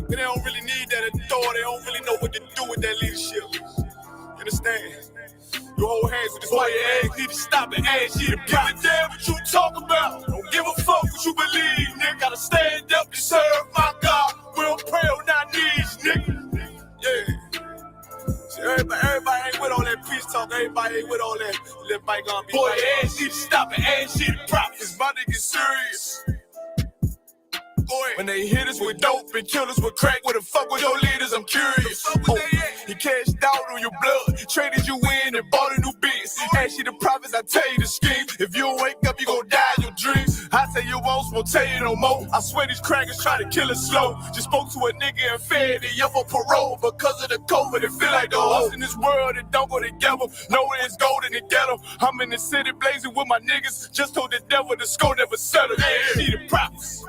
They don't really need that authority. They don't really know what to do with that leadership. You understand? You hold hands with this boy, your ass need to stop and ask you to give a damn what you talk about. Don't give a fuck what you believe, nigga. Gotta stand up and serve my God. We don't pray on our knees, nigga. Yeah. See, everybody ain't with all that peace talk. Everybody ain't with all that. Let bygone be. Boy, your ass need to stop and ask you to prop. It's about to get serious. Boy, when they hit us with dope and kill us with crack, where the fuck with your leaders? I'm curious. He cashed out on your blood, traded you in and bought a new biz. Ask you the prophets, I tell you the scheme. If you don't wake up, you gon' die in your dreams. I say you won't tell you no more. I swear these crackers try to kill us slow. Just spoke to a nigga and fed it up for parole. Because of the COVID, it feel like the host in this world that don't go together. Know it's gold in the ghetto. I'm in the city blazing with my niggas. Just told the devil the score never settled. See the prophets.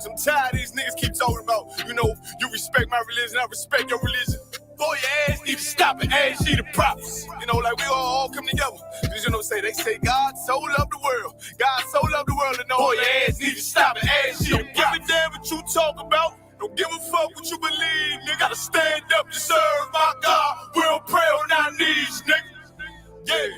I'm tired of these niggas keep talking about, you respect my religion, I respect your religion. Boy, your ass need to stop and ask you the prophets. Like we all come together. They say God so loved the world. God so loved the world, and boy, your ass need to stop and ask you the prophets. Don't give a damn what you talk about. Don't give a fuck what you believe, nigga. Gotta stand up and serve my God. We don't pray on our knees, nigga. Yeah.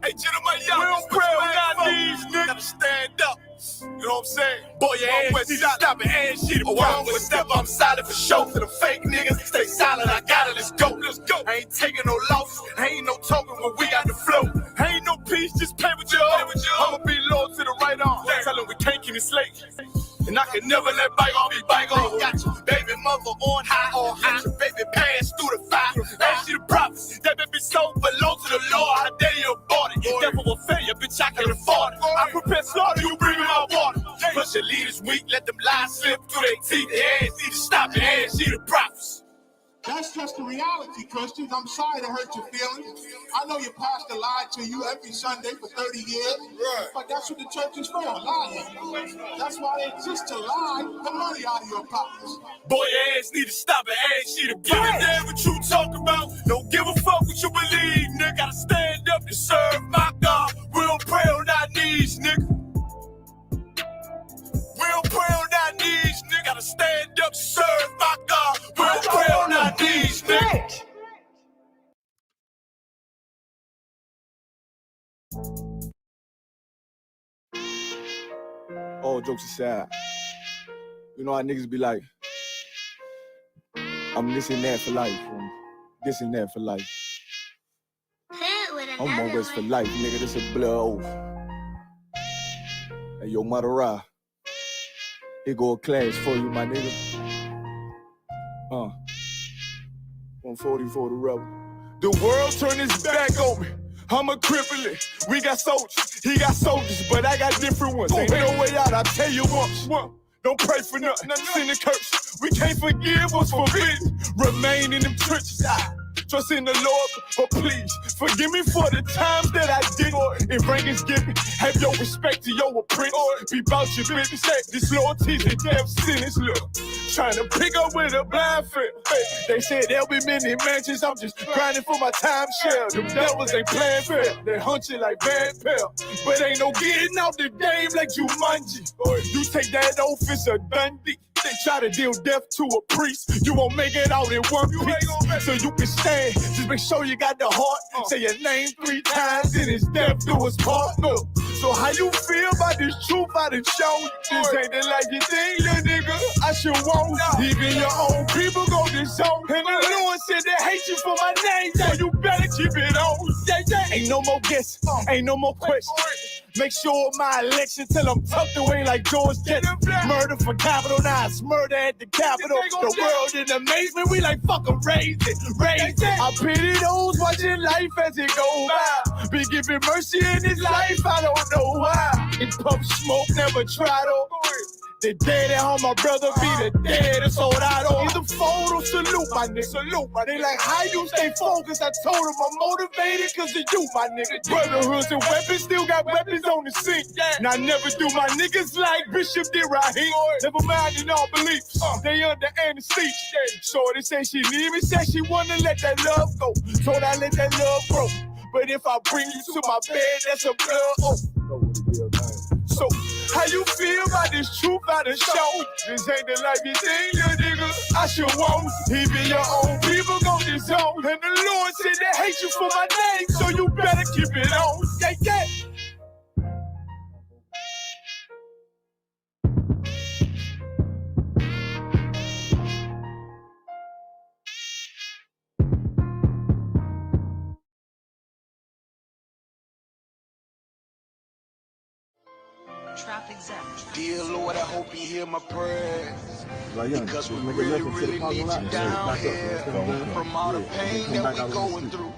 Hey, gentlemen, y'all, we don't pray on our knees, nigga. Gotta stand up. You know what I'm saying? Boy, your ass need to stop and ask you to walk with step. I'm silent for show. To the fake niggas, stay silent. I got it. Let's go. Let's go. I ain't taking no loss. Ain't no talking when we got the flow. Ain't no peace, just play with you. I'ma be loyal to the right arm. Tell them we can't keep it slave. And I can never let bygone be bygone. Got your baby mother on high. Got your baby pass through the fire. Ask you the prophets. That baby soul belong to the Lord. How dare you abort it? Devil will fail you, bitch, I can afford it. I prepare slaughter, you bring me my water. Plus your leaders weak, let them lies slip through their teeth. Their ass need to stop and ask you the prophets. That's just the reality, Christians. I'm sorry to hurt your feelings. I know your pastor lied to you every Sunday for 30 years. Right. But that's what the church is for, lying. That's why they exist, to lie the money out of your pockets. Boy, your ass need to stop and ask you to give a damn what you talk about. Don't give a fuck what you believe, nigga. Gotta stand up and serve my God. We don't pray on our knees, nigga. We don't pray on our knees, nigga. Gotta stand up and serve my God. We don't pray on our knees, nigga. All jokes aside, you know how niggas be like, I'm this and that for life, I'm this and that for life. I'm always for life, nigga. This a blood oath. Hey, yo, Madara. Here go a class for you, my nigga. 140 for the rebel. The world turned its back on me. I'm a cripple. We got soldiers, he got soldiers, but I got different ones. Ain't no way out, I'll tell you once. Don't pray for nothing, sin and curse. We can't forgive what's forbidden. Remain in them trenches. Trust in the Lord, but please forgive me for the times that I did. If rank is given, have your respect to your apprentice. Be about your business. This loyalty's a damn sentence. Look, trying to pick up with a blind foot. They said there'll be many mansions. I'm just grinding for my time share. Them devils ain't playing fair. They hunt you like bad pal. But ain't no getting out the game like Jumanji. You take that oath, it's a Dundee. They try to deal death to a priest. You won't make it out in one piece. So you can stand. Just make sure you got the heart. Say your name 3 times and it's death do us part. So how you feel about this truth I done shown? This ain't the like you think, little nigga. I should want. Even your own people go this zone. And the Lord said they hate you for my name. So you better keep it on. Ain't no more guessing. Ain't no more questions. Make sure my election till I'm tucked away like George Jetson. Murder for capital, now it's murder at the Capitol. The world in amazement, we like fuck 'em, raise it. I pity those watching life as it goes by. Be giving mercy in this life, I don't know why. In pump smoke, never try to. The dead at home, my brother be the dead, it's all I don't. Either fold or salute, my nigga. Salute, my nigga. They like, how you stay focused? I told them I'm motivated cause of you, my nigga. Brotherhoods and weapons, still got weapons on the scene. And I never do my niggas like Bishop did Raheem. Never mind in all beliefs, they under anesthesia. Shorty say she need me, said she wanna let that love go. Told I let that love grow. But if I bring you to my bed, that's a blood oath. So, how you feel about this truth I done shown? This ain't the life you think, little nigga. I wash your woes. Even your own people gon' disown. And the Lord said they hate you for my name, so you better keep it on. Yeah, yeah. Dear Lord, I hope you hear my prayers. Because we really, really need you down here. From all the pain that we going through.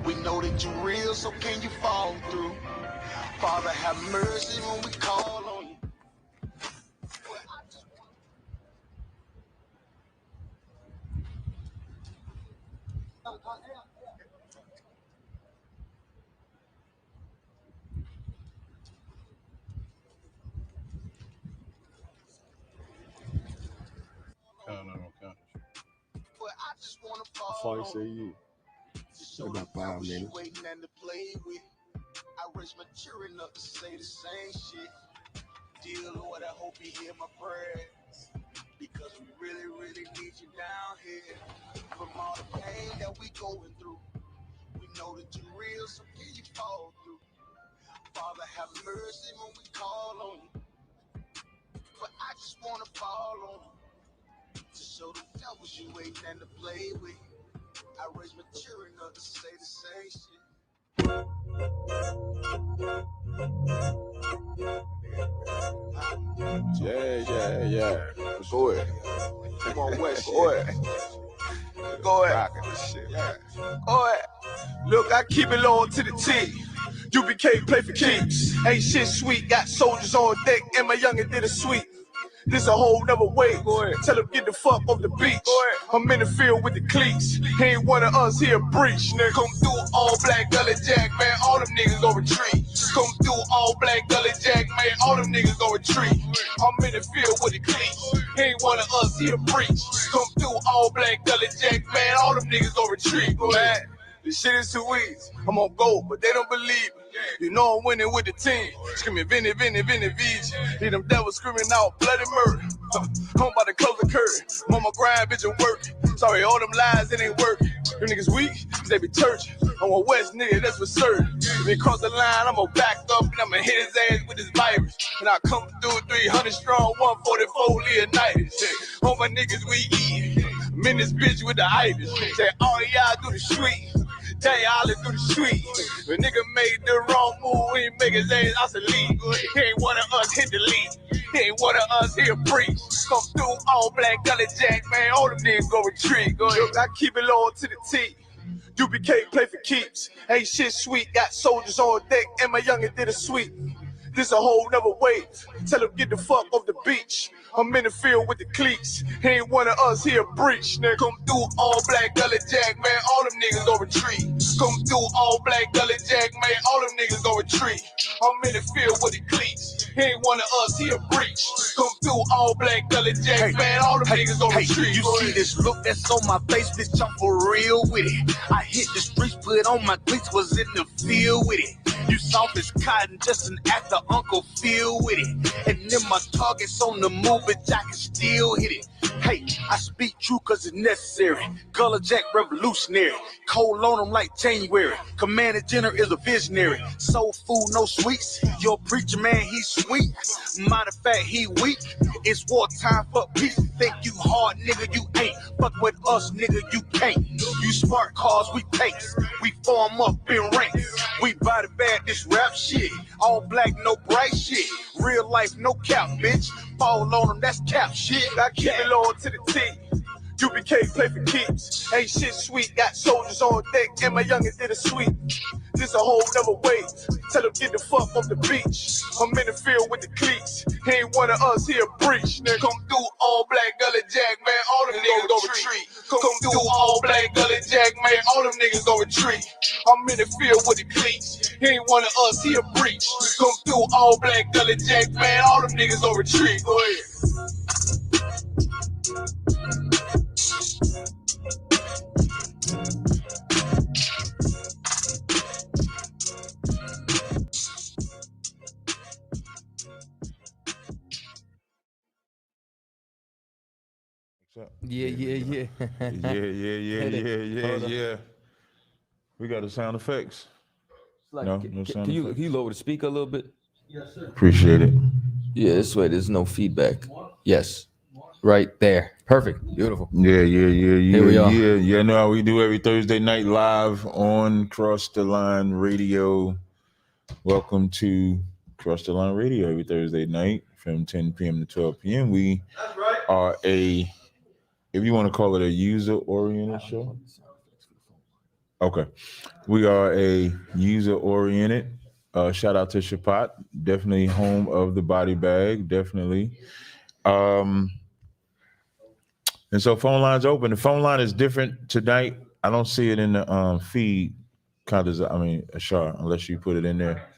We know that you're real, so can you fall through? Father, have mercy when we call on you. Before say you. About 5 minutes. Waiting and to play with. I raise my children up to say the same shit. Dear Lord, I hope you hear my prayers. Because we really, really need you down here. From all the pain that we going through. We know that you're real, so can you fall through? Father, have mercy when we call on you. But I just wanna fall on you. To show the devils you waiting and to play with. I raise my children up to say the same shit. Yeah. Go ahead. Come on, West. Go ahead. Go ahead. Rocking this shit, man. Go ahead. Look, I keep it low to the T. UBK play for keeps. Ain't shit sweet. Got soldiers on deck, and my youngin' did a sweep. This a whole nother way. Go ahead. Tell him get the fuck off the beach. Go ahead. I'm in the field with the cleats. He ain't one of us here breach. Nigga, come through all black gully jack, man. All them niggas go retreat. Come through all black gully jack, man. All them niggas go retreat. I'm in the field with the cleats. He ain't one of us here breach. Come through all black gully jack, man. All them niggas go retreat. Go ahead. This shit is too easy. I'm on gold, but they don't believe me. You know I'm winning with the team. Screaming Vinny, VJ. Hear them devils screaming out bloody murder. I'm about to close the curtain. I'm on my grind, bitch, and working. Sorry, all them lies, it ain't working. Them niggas weak, they be churching. I'm a West nigga, that's for certain. If he cross the line, I'm gonna back up and I'm gonna hit his ass with this virus. And I come through 300 strong, 144 Leonidas. All my niggas, we eat. I'm in this bitch with the itis. Say, all y'all do the sweet. They all do the sweet. The nigga made the wrong move, he make his ass out the league. He ain't one of us hit the league. He ain't one of us here preach. Come through all black gully jack, man. All them niggas go retreat. Go ahead. I keep it low to the T. UBK play for keeps. Ain't shit sweet. Got soldiers on deck, and my youngin' did a sweep. This a whole nother wave. Tell him get the fuck off the beach. I'm in the field with the cleats. He ain't one of us here breach. Nigga, come through all black gully jack, man. All them niggas go retreat. Come through all black gully jack, man. All them niggas go retreat. I'm in the field with the cleats. He ain't one of us here breach. Come through all black gully jack, man. All them niggas go retreat. You see this look that's on my face, bitch, I'm for real with it. I hit the streets, put on my cleats, was in the field with it. You soft as cotton, just an actor, Uncle Phil with it. And then my target's on the move, but I can still hit it. Hey, I speak true cause it's necessary. Gullah Jack revolutionary. Cold on them like January. Commander General is a visionary. Soul food, no sweets. Your preacher man, he's sweet. Matter of fact, he weak. It's wartime for peace. Think you hard, nigga, you ain't. Fuck with us, nigga, you can't. You smart cars, we pace. We form up in ranks. We body bad, this rap shit. All black, no bright shit. Real life, no cap, bitch. Fall on them, that's cap shit. I keep it low to the T. UBK play for keeps. Ain't shit sweet. Got soldiers on deck, and my youngin' did a sweep. This a whole nother wave. Tell him get the fuck off the beach. I'm in the field with the cleats. He ain't one of us here breach. Nigga, come through all black gully jack, man. All them niggas go retreat. Come through all black gully jack, man. All them niggas go retreat. I'm in the field with the cleats. He ain't one of us here breach. Come through all black gully jack, man. All them niggas go retreat. Go ahead. up? Yeah. Yeah. We got the sound effects. Like, No sound can effects. you lower the speaker a little bit? Appreciate it. Yeah, this way there's no feedback. Yes. Right there. Perfect. Beautiful. Yeah. Here we are. Yeah, no, we do every Thursday night live on Cross the Line Radio. Welcome to Cross the Line Radio every Thursday night from 10 p.m. to 12 p.m. We are if you want to call it a user-oriented show. Okay. We are a user-oriented. Shout out to Chapat, definitely home of the body bag, definitely. And so phone line's open. The phone line is different tonight. I don't see it in the feed, Ashar, unless you put it in there.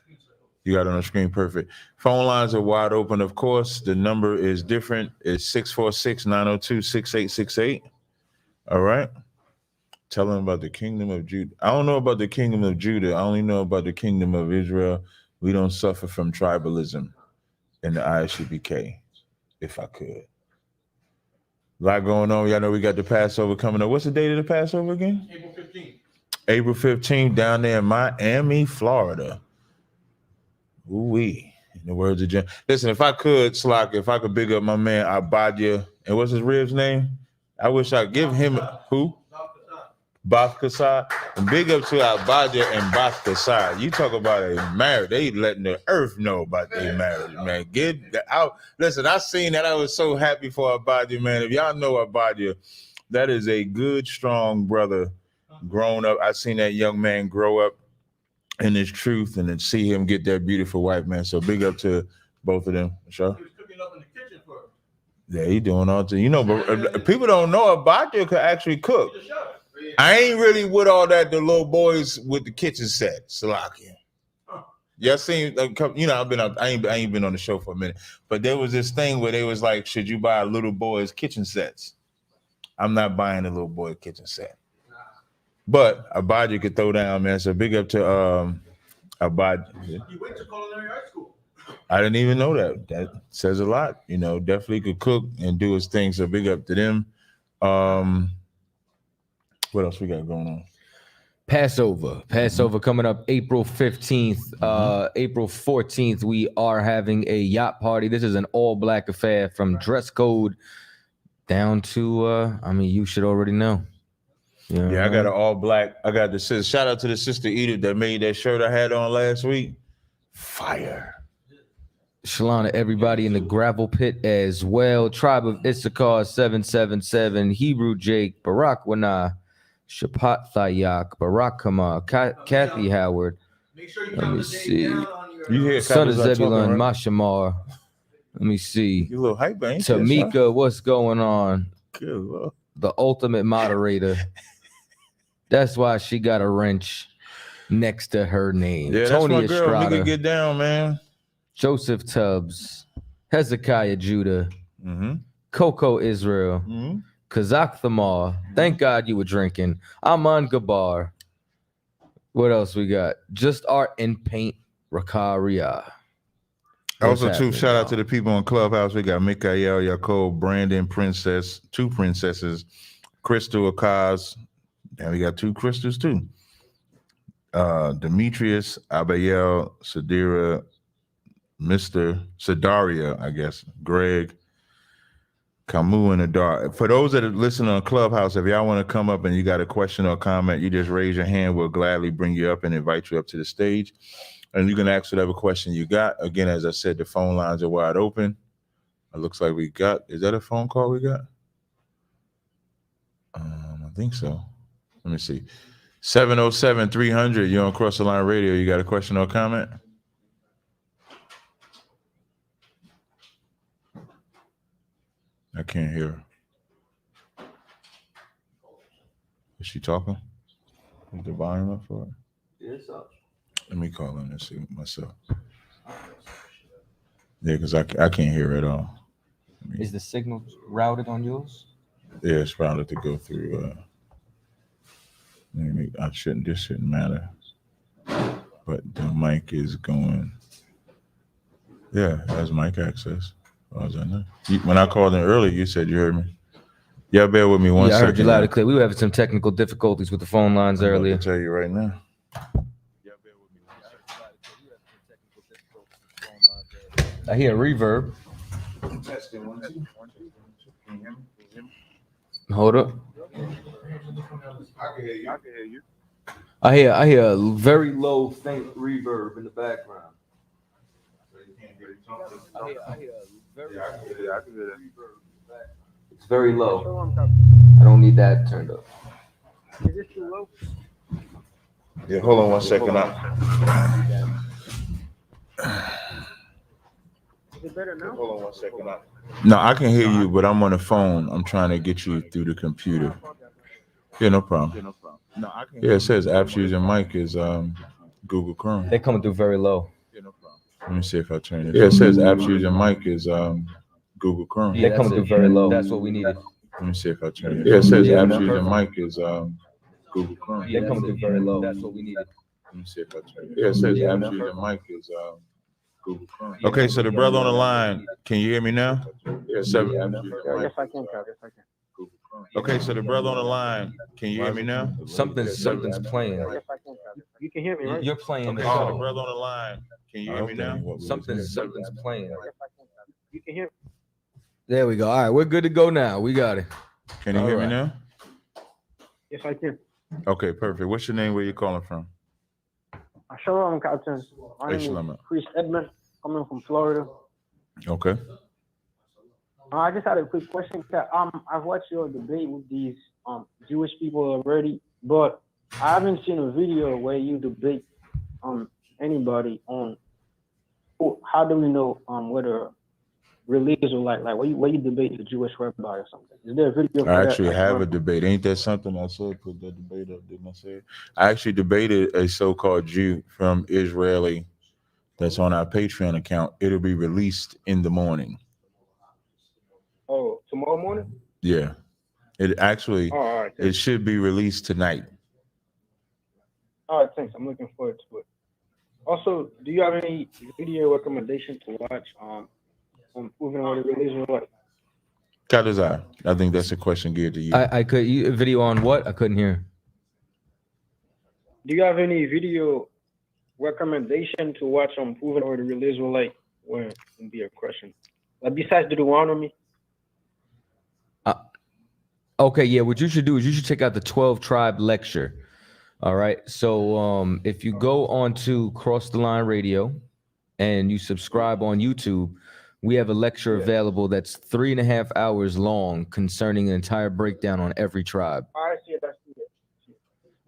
You got it on the screen, perfect. Phone lines are wide open, of course. The number is different. It's 646-902-6868. All right. Tell them about the kingdom of Judah. I don't know about the kingdom of Judah. I only know about the kingdom of Israel. We don't suffer from tribalism in the ISUBK, if I could. A lot going on. Y'all know we got the Passover coming up. What's the date of the Passover again? April 15th. April 15th down there in Miami, Florida. Ooh-wee. In the words of Jen. Listen, if I could, Slock, if I could big up my man Abadia, and what's his rib's name? I wish I'd give him who? Bas Kassar. And big up to Abadia and Bas Kassar. You talk about a marriage. They letting the earth know about their marriage, man. Get out. Listen, I seen that. I was so happy for Abadia, man. If y'all know Abadia, that is a good, strong brother grown up. I seen that young man grow up in his truth and then see him get that beautiful wife, man. So big up to both of them. Sure. He was cooking up in the kitchen for him. Yeah, he doing all the, but people don't know Abadia could actually cook. I ain't really with all that, the little boys with the kitchen set, Salakia. Y'all seen, I ain't been on the show for a minute, but there was this thing where they was like, should you buy a little boy's kitchen sets? I'm not buying a little boy kitchen set. But Abadia could throw down, man. So big up to Abadia. He went to culinary high school. I didn't even know that. That says a lot. Definitely could cook and do his thing. So big up to them. What else we got going on? Passover coming up April 15th. April 14th, we are having a yacht party. This is an all-black affair from dress code down to, you should already know. Yeah, I got an all black. I got the sister. Shout out to the sister Edith that made that shirt I had on last week. Fire. Shalom to everybody in the gravel pit as well. Tribe of Issachar 777, Hebrew Jake, Barak Wana, Shapat Thayak, Barak Kama, Kathy Howard. Let me see. You hear Son of Kathy Zebulun, right? Mashamar. Let me see. You a little hype, ain't Tamika, what's going on? Good Lord. The ultimate moderator. That's why she got a wrench next to her name. Yeah, Tony that's my girl. Estrada, Nigga, get down, man. Joseph Tubbs, Hezekiah Judah, Coco Israel, Kazakh Thamar. Thank God you were drinking. Aman Gabar. What else we got? Just Art and Paint, Rakaria. Also, too, shout out to the people on Clubhouse. We got Mikael, Yaakov, Brandon, Princess, two princesses, Crystal, Akaz. And we got two crystals too. Demetrius, Abayel, Sadira, Mr. Sadaria, I guess, Greg, Camus in the dark. For those that are listening on Clubhouse, if y'all want to come up and you got a question or comment, you just raise your hand. We'll gladly bring you up and invite you up to the stage. And you can ask whatever question you got. Again, as I said, the phone lines are wide open. It looks like is that a phone call we got? I think so. Let me see. 707-300. You're on Cross the Line Radio. You got a question or comment? I can't hear her. Is she talking? Is the volume up for it? It's up. Let me call in and see myself. Yeah, because I can't hear her at all. Is the signal routed on yours? Yeah, it's routed to go through. This shouldn't matter. But the mic is going. Yeah, it has mic access. When I called in earlier, you said you heard me. Yeah, bear with me one second. I heard you loud and clear. We were having some technical difficulties with the phone lines earlier. I'll tell you right now. I hear reverb. Hold up. I can hear you. I hear a very low, faint reverb in the background. I hear a very I can hear that. It's very low. I don't need that turned up. Is this too low? Yeah, hold on 1 second. Is it better now? Hold on 1 second. No, I can hear you, but I'm on the phone. I'm trying to get you through the computer. Yeah, no problem. Yeah, it says apps using mic is Google Chrome. They're coming through very low. Let me see if I turn it. Yeah, it says apps using mic is Google Chrome. They're coming through very low. That's what we needed. Let me see if I turn it. Yeah, it says apps using mic is Google Chrome. They're coming through very low. That's what we needed. Let me see if I turn it. Yeah, it says apps using mic is Google Chrome. Okay, so the brother on the line, can you hear me now? Yeah, Yes, I can, Cap. Yes, I can. Okay, so the brother on the line, can you hear me now? Something's playing. Yes, I can, Cap. You can hear me, right? You're playing. Okay, so the brother on the line, can you hear me now? Something's playing. Yes, I can, Cap. You can hear me. There we go. All right, we're good to go now. We got it. Can you hear me now? Yes, I can. Okay, perfect. What's your name? Where you calling from? Shalom, Captain. My Hey, name Shalom. is Chris Edmond, coming from Florida. Okay. I just had a quick question, Cap. I've watched your debate with these Jewish people already, but I haven't seen a video where you debate anybody on how do we know whether religious or like where you debate the Jewish rabbi or something. Is there a video? I actually have a debate. Ain't that something I said? Put that debate up, didn't I say it? I actually debated a so-called Jew from Israeli that's on our Patreon account. It'll be released in the morning. Oh, tomorrow morning? Yeah. It actually, all right, it should be released tonight. All right, thanks. I'm looking forward to it. Also, do you have any video recommendation to watch on Moving On the Religion? Tazaryach, I think that's a question geared to you. I could video on what? I couldn't hear. Do you have any video recommendation to watch on Moving On the Religion? Like, where would be a question? Besides Deuteronomy? Okay, yeah. What you should do is you should check out the 12 Tribe lecture. All right. So if you go on to Cross the Line Radio and you subscribe on YouTube, we have a lecture available that's 3.5 hours long concerning an entire breakdown on every tribe. I see it. I see it.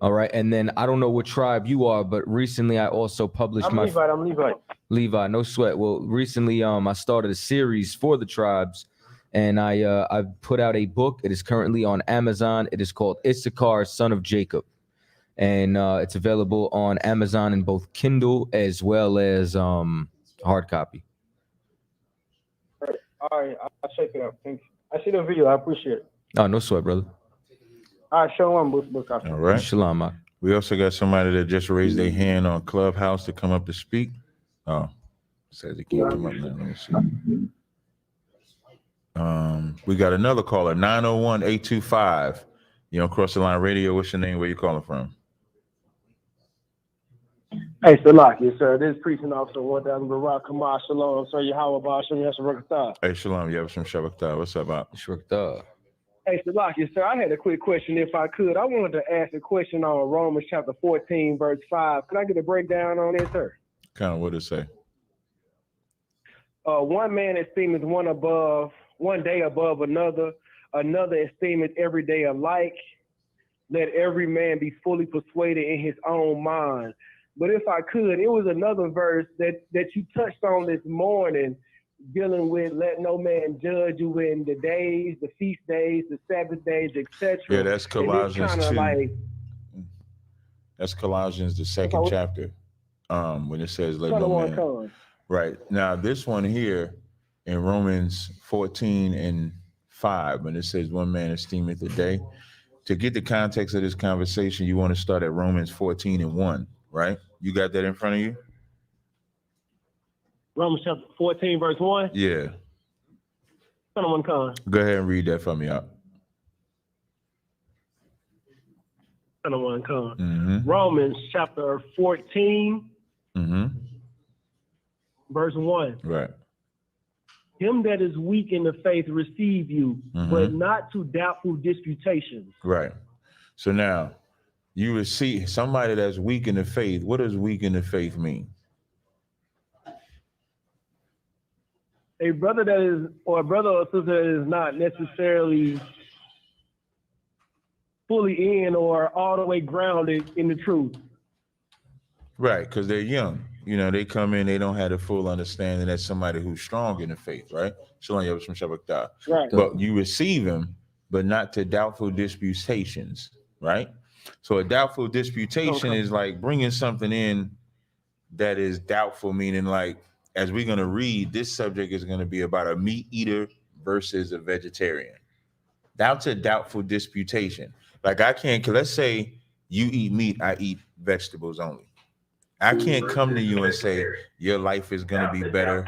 All right. And then I don't know what tribe you are, but recently I also published I'm Levi. Levi, no sweat. Well, recently I started a series for the tribes, and I put out a book. It is currently on Amazon. It is called Issachar, Son of Jacob. And it's available on Amazon in both Kindle as well as hard copy. All right, I'll check it out. Thank you. I see the video. I appreciate it. Oh, no sweat, brother. All right, shalom, book. All right. Shalom, Mark. We also got somebody that just raised their hand on Clubhouse to come up to speak. Oh, says they can't come up now. Let me see. We got another caller, 901-825. You know, Cross the Line Radio. What's your name? Where you calling from? Hey, Salak, yes, sir. This is preaching officer 1000 Barak Kamah Shalom. Sir, Yahweh Shem Yasharakatah. Hey, Shalom. You have some Shabbat. What's up, Bob? Hey, Salak, yes, sir. I had a quick question, if I could. I wanted to ask a question on Romans chapter 14, verse 5. Can I get a breakdown on it, sir? Kind of what it say? One man esteemeth one day above another. Another esteemeth every day alike. Let every man be fully persuaded in his own mind. But if I could, it was another verse that you touched on this morning, dealing with let no man judge you in the days, the feast days, the Sabbath days, etc. Yeah, that's Colossians 2. That's Colossians, the second chapter, when it says let no man. Right. Now, this one here in Romans 14:5, when it says one man esteemeth a day. To get the context of this conversation, you want to start at Romans 14:1, right? You got that in front of you? Romans chapter 14, verse 1? Yeah. Go ahead and read that for me out. Romans chapter 14, verse 1. Right. Him that is weak in the faith receive you, but not to doubtful disputations. Right. So now you receive somebody that's weak in the faith. What does weak in the faith mean? A brother that is, or a brother or sister that is not necessarily fully in or all the way grounded in the truth. Right, because they're young. You know, they come in, they don't have the full understanding as somebody who's strong in the faith, right? Shalom Yahweh Shem Shabbat. Right. But you receive him, but not to doubtful disputations, right? So a doubtful disputation is like bringing something in that is doubtful, meaning like, as we're going to read, this subject is going to be about a meat eater versus a vegetarian. That's a doubtful disputation. Like I can't, let's say you eat meat, I eat vegetables only. I can't come to you and say, your life is going to be better.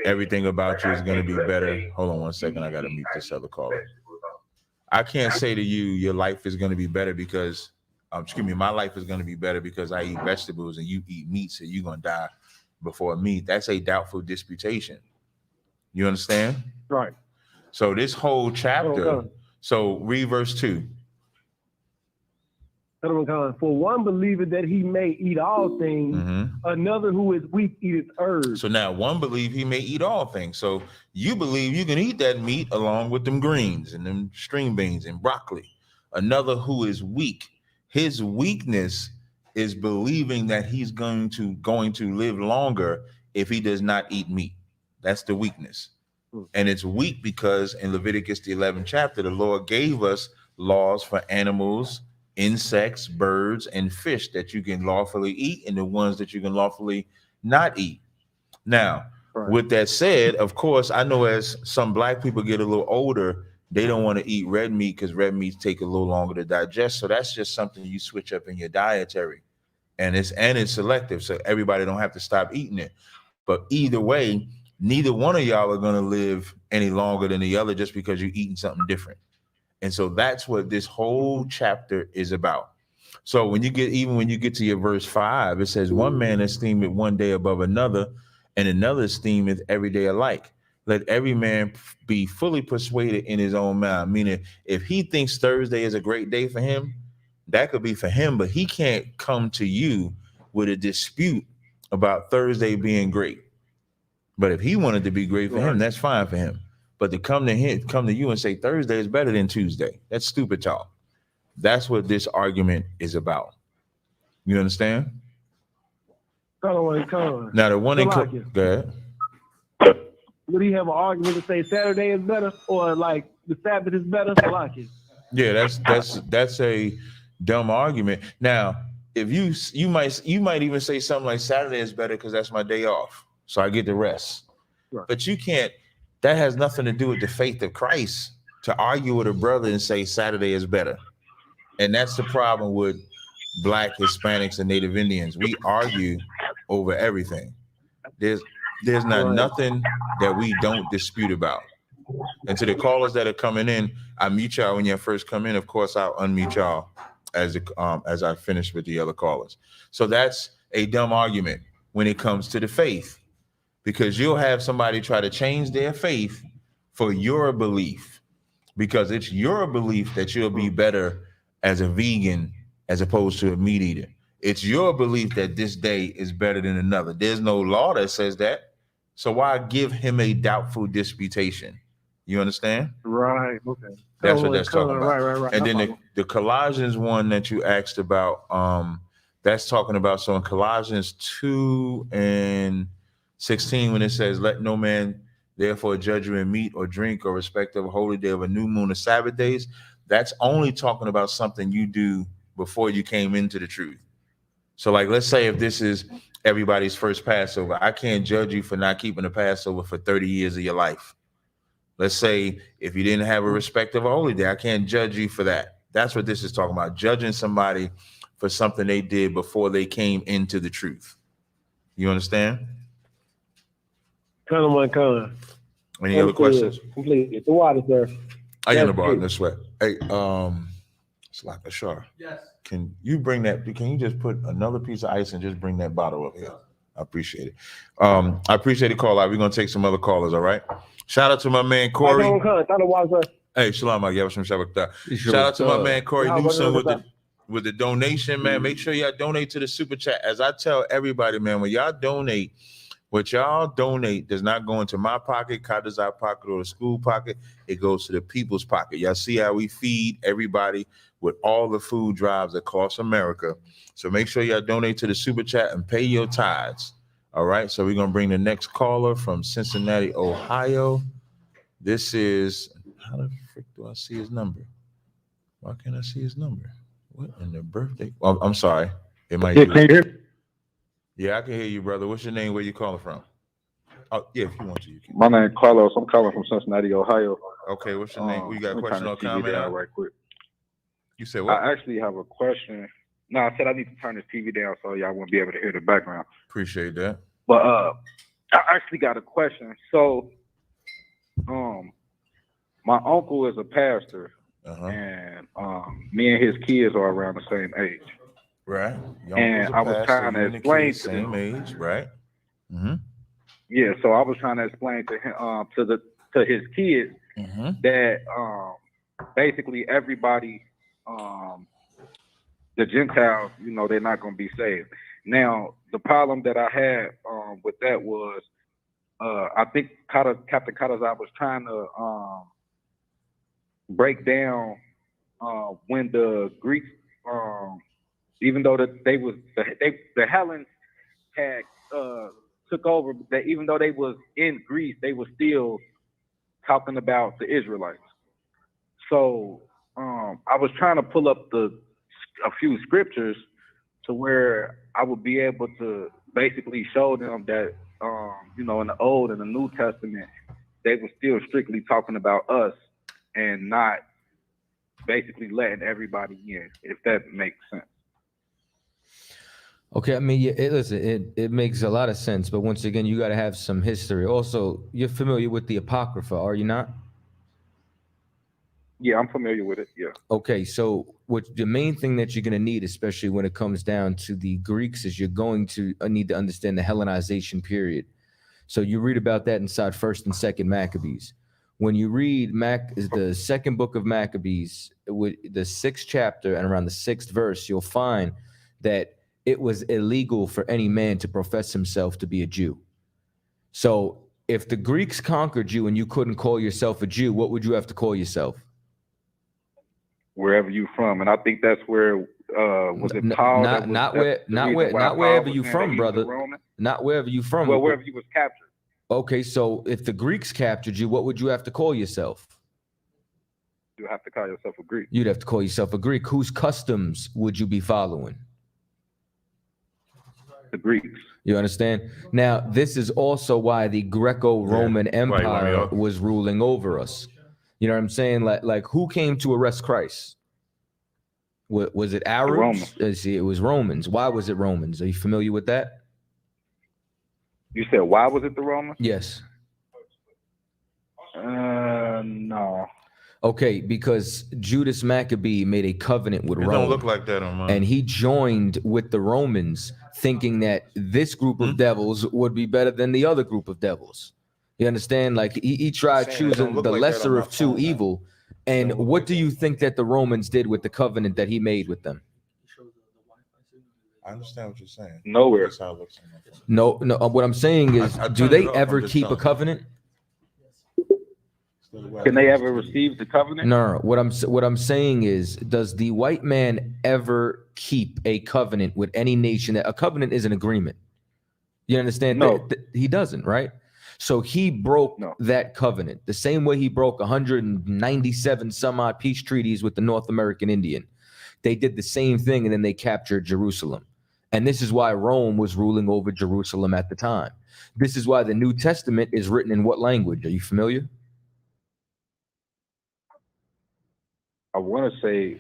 Everything about you is going to be better. Hold on one second. I got to mute this other caller. I can't say to you, your life is going to be better because, my life is going to be better because I eat vegetables and you eat meat, so you're going to die before me. That's a doubtful disputation. You understand? Right. So this whole chapter, so read verse 2. For one believeth that he may eat all things, another who is weak eateth herbs. So now one believe he may eat all things. So you believe you can eat that meat along with them greens and them string beans and broccoli. Another who is weak, his weakness is believing that he's going to live longer if he does not eat meat. That's the weakness. And it's weak because in Leviticus the 11th chapter, the Lord gave us laws for animals, insects, birds, and fish that you can lawfully eat and the ones that you can lawfully not eat. Now, with that said, of course, I know as some black people get a little older, they don't want to eat red meat because red meats take a little longer to digest. So that's just something you switch up in your dietary. And it's selective, so everybody don't have to stop eating it. But either way, neither one of y'all are going to live any longer than the other just because you're eating something different. And so that's what this whole chapter is about. So when you get to your verse 5, it says, one man esteemeth one day above another, and another esteemeth every day alike. Let every man be fully persuaded in his own mind. Meaning, if he thinks Thursday is a great day for him, that could be for him, but he can't come to you with a dispute about Thursday being great. But if he wanted to be great for him, that's fine for him. But to come to you and say Thursday is better than Tuesday, that's stupid talk. That's what this argument is about. You understand? Now the one in go ahead. Would he have an argument to say Saturday is better or like the Sabbath is better? Yeah, that's a dumb argument. Now, if you might even say something like Saturday is better because that's my day off, so I get the rest. Right. But you can't. That has nothing to do with the faith of Christ to argue with a brother and say Saturday is better. And that's the problem with Black, Hispanics, and Native Indians. We argue over everything. There's not nothing that we don't dispute about. And to the callers that are coming in, I mute y'all when you first come in. Of course, I'll unmute y'all as I finish with the other callers. So that's a dumb argument when it comes to the faith, because you'll have somebody try to change their faith for your belief, because it's your belief that you'll be better as a vegan as opposed to a meat eater. It's your belief that this day is better than another. There's no law that says that. So why give him a doubtful disputation? You understand? Right. Okay. That's what that's talking about. Right. And then the Colossians one that you asked about, that's talking about, so in Colossians 2:16, when it says, let no man therefore judge you in meat or drink or respect of a holy day, of a new moon or Sabbath days, that's only talking about something you do before you came into the truth. So like, let's say if this is everybody's first Passover, I can't judge you for not keeping the Passover for 30 years of your life. Let's say if you didn't have a respect of a holy day, I can't judge you for that. That's what this is talking about, judging somebody for something they did before they came into the truth. You understand? Kind of. Any other questions? Completely. The water, sir. I am about this way. Hey, It's like a shark. Yes. Can you bring that? Can you just put another piece of ice and just bring that bottle up here? I appreciate it. I appreciate the call out. We're gonna take some other callers. All right. Shout out to my man Corey. Hey, shalom. Shout out to my man Corey Newsom with the donation, man. Make sure y'all donate to the super chat. As I tell everybody, man, when y'all donate, what y'all donate does not go into my pocket, Chaataza pocket, or the school pocket. It goes to the people's pocket. Y'all see how we feed everybody with all the food drives across America. So make sure y'all donate to the super chat and pay your tithes. All right. So we're gonna bring the next caller from Cincinnati, Ohio. This is, how the frick do I see his number? Why can't I see his number? What in the birthday? Oh, I'm sorry. It might be. Can you hear me? Yeah, I can hear you, brother. What's your name? Where you calling from? Oh, yeah, if you want to, you can. My name is Carlos. I'm calling from Cincinnati, Ohio. Okay, what's your name? You got a question or comment? Right quick. You said what? I actually have a question. No, I said I need to turn this TV down so y'all won't be able to hear the background. Appreciate that. But I actually got a question. So, my uncle is a pastor, and me and his kids are around the same age. Right. And I was trying to explain to them. Same age, right? Mm-hmm. Yeah, so I was trying to explain to him, to his kids, that basically everybody, the Gentiles, you know, they're not going to be saved. Now, the problem that I had with that was, I think Captain Chaataza was trying to break down when the Greeks, even though that the Hellens had took over, that even though they was in Greece, they were still talking about the Israelites. So I was trying to pull up a few scriptures to where I would be able to basically show them that you know, in the Old and the New Testament, they were still strictly talking about us and not basically letting everybody in, if that makes sense. Okay, I mean, yeah, it makes a lot of sense, but once again, you got to have some history. Also, you're familiar with the Apocrypha, are you not? Yeah, I'm familiar with it, yeah. Okay, so the main thing that you're going to need, especially when it comes down to the Greeks, is you're going to need to understand the Hellenization period. So you read about that inside 1st and 2nd Maccabees. When you read the 2nd book of Maccabees, with the 6th chapter and around the 6th verse, you'll find that it was illegal for any man to profess himself to be a Jew. So if the Greeks conquered you and you couldn't call yourself a Jew, what would you have to call yourself? Wherever you from, and I think that's where was it Paul? Not wherever you from, brother. Not wherever you from. Well, wherever you was captured. Okay, so if the Greeks captured you, what would you have to call yourself? You have to call yourself a Greek. You'd have to call yourself a Greek. Whose customs would you be following? The Greeks. You understand? Now, this is also why the Greco-Roman Empire was ruling over us. You know what I'm saying? Like who came to arrest Christ? Was it Arabs? Romans. It was Romans. Why was it Romans? Are you familiar with that? You said why was it the Romans? Yes. No. Okay, because Judas Maccabee made a covenant with Rome. It don't look like that on mine. And he joined with the Romans, thinking that this group of devils would be better than the other group of devils. You understand? Like he tried choosing the lesser of two evil. And what do you think that the Romans did with the covenant that he made with them? I understand what you're saying. Nowhere. That's how it looks. No. What I'm saying is, do they ever keep a covenant? Can they ever receive the covenant? No. What I'm saying is, does the white man ever keep a covenant with any nation? That a covenant is an agreement. You understand? No. He doesn't, right? So he broke that covenant the same way he broke 197 some odd peace treaties with the North American Indian. They did the same thing, and then they captured Jerusalem. And this is why Rome was ruling over Jerusalem at the time. This is why the New Testament is written in what language? Are you familiar? I want to say,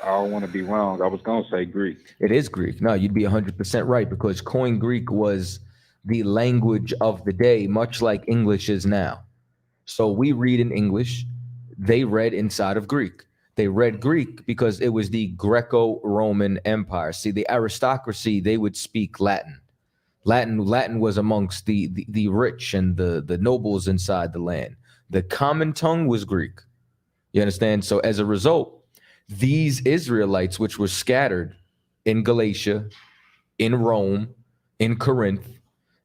I don't want to be wrong. I was going to say Greek. It is Greek. No, you'd be 100% right, because Koine Greek was the language of the day, much like English is now. So we read in English, they read inside of Greek. They read Greek because it was the Greco-Roman Empire. See, the aristocracy, they would speak Latin. Latin was amongst the rich and the nobles inside the land. The common tongue was Greek. You understand? So as a result, these Israelites, which were scattered in Galatia, in Rome, in Corinth,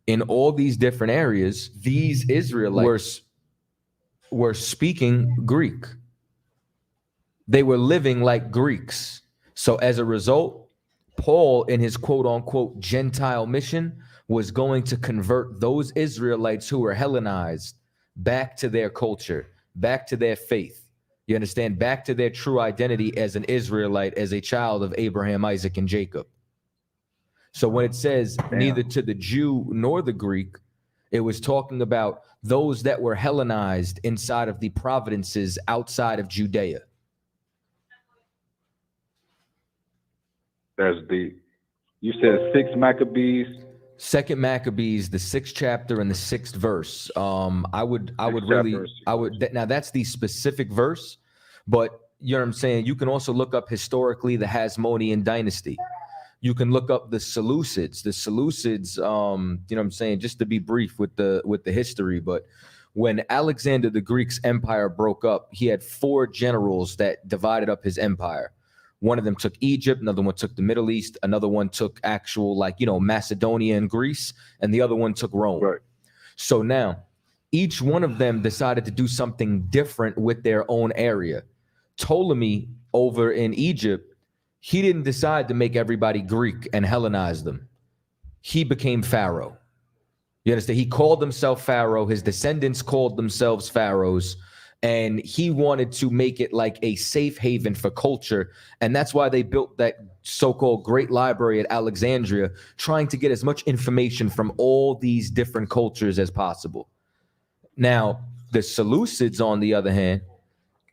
in all these different areas, these Israelites were speaking Greek. They were living like Greeks. So as a result, Paul, in his quote unquote Gentile mission, was going to convert those Israelites who were Hellenized back to their culture, back to their faith. You understand? Back to their true identity as an Israelite, as a child of Abraham, Isaac, and Jacob. So when it says neither to the Jew nor the Greek, it was talking about those that were Hellenized inside of the provinces outside of Judea. That's deep. You said 6 Maccabees. 2 Maccabees, the 6th chapter and the 6th verse. I would now that's the specific verse, but you know what I'm saying? You can also look up historically the Hasmonean dynasty. You can look up the Seleucids. The Seleucids, you know what I'm saying, just to be brief with the history, but when Alexander the Greek's empire broke up, he had 4 generals that divided up his empire. One of them took Egypt, another one took the Middle East, another one took actual, like, you know, Macedonia and Greece, and the other one took Rome. Right. So now, each one of them decided to do something different with their own area. Ptolemy over in Egypt, he didn't decide to make everybody Greek and Hellenize them. He became Pharaoh. You understand? He called himself Pharaoh. His descendants called themselves pharaohs. And he wanted to make it like a safe haven for culture. And that's why they built that so-called Great Library at Alexandria, trying to get as much information from all these different cultures as possible. Now, the Seleucids, on the other hand,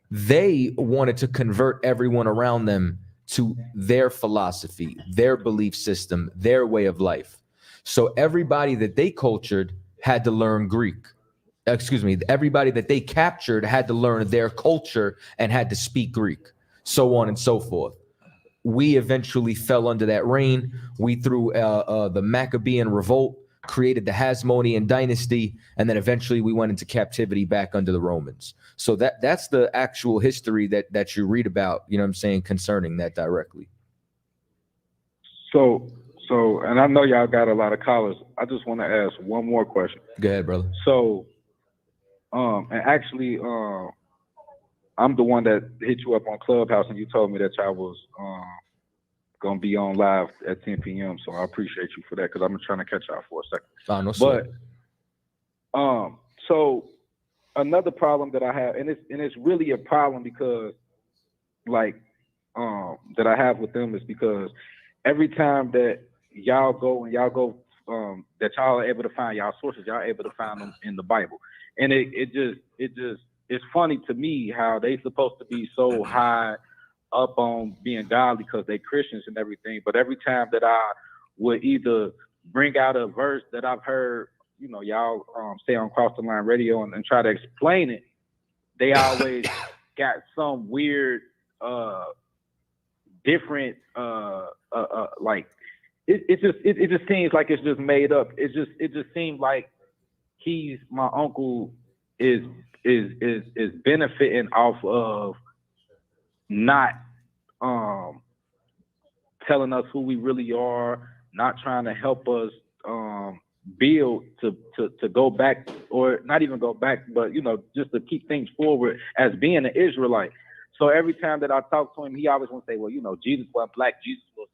they wanted to convert everyone around them to their philosophy, their belief system, their way of life. So everybody that they cultured had to learn Greek. Everybody that they captured had to learn their culture and had to speak Greek, so on and so forth. We eventually fell under that reign. We threw the Maccabean revolt, created the Hasmonean dynasty, and then eventually we went into captivity back under the Romans. So that's the actual history that you read about, you know what I'm saying, concerning that directly. So, and I know y'all got a lot of callers. I just want to ask one more question. Go ahead, brother. So, and actually, I'm the one that hit you up on Clubhouse, and you told me that y'all was gonna be on live at 10 p.m. So I appreciate you for that, because I'm trying to catch y'all for a second. No sweat. But so another problem that I have, and it's really a problem because, like, that I have with them is because every time that y'all go that y'all are able to find y'all sources, y'all are able to find them in the Bible. And it's funny to me how they supposed to be so high up on being godly because they Christians and everything. But every time that I would either bring out a verse that I've heard, you know, y'all say on Cross the Line Radio and try to explain it, they always got some weird, different, like, it just seems like it's just made up. It just seems like my uncle is benefiting off of not telling us who we really are, not trying to help us build to go back, or not even go back, but, you know, just to keep things forward as being an Israelite. So every time that I talk to him, he always want to say, well, you know, Jesus wasn't black, Jesus was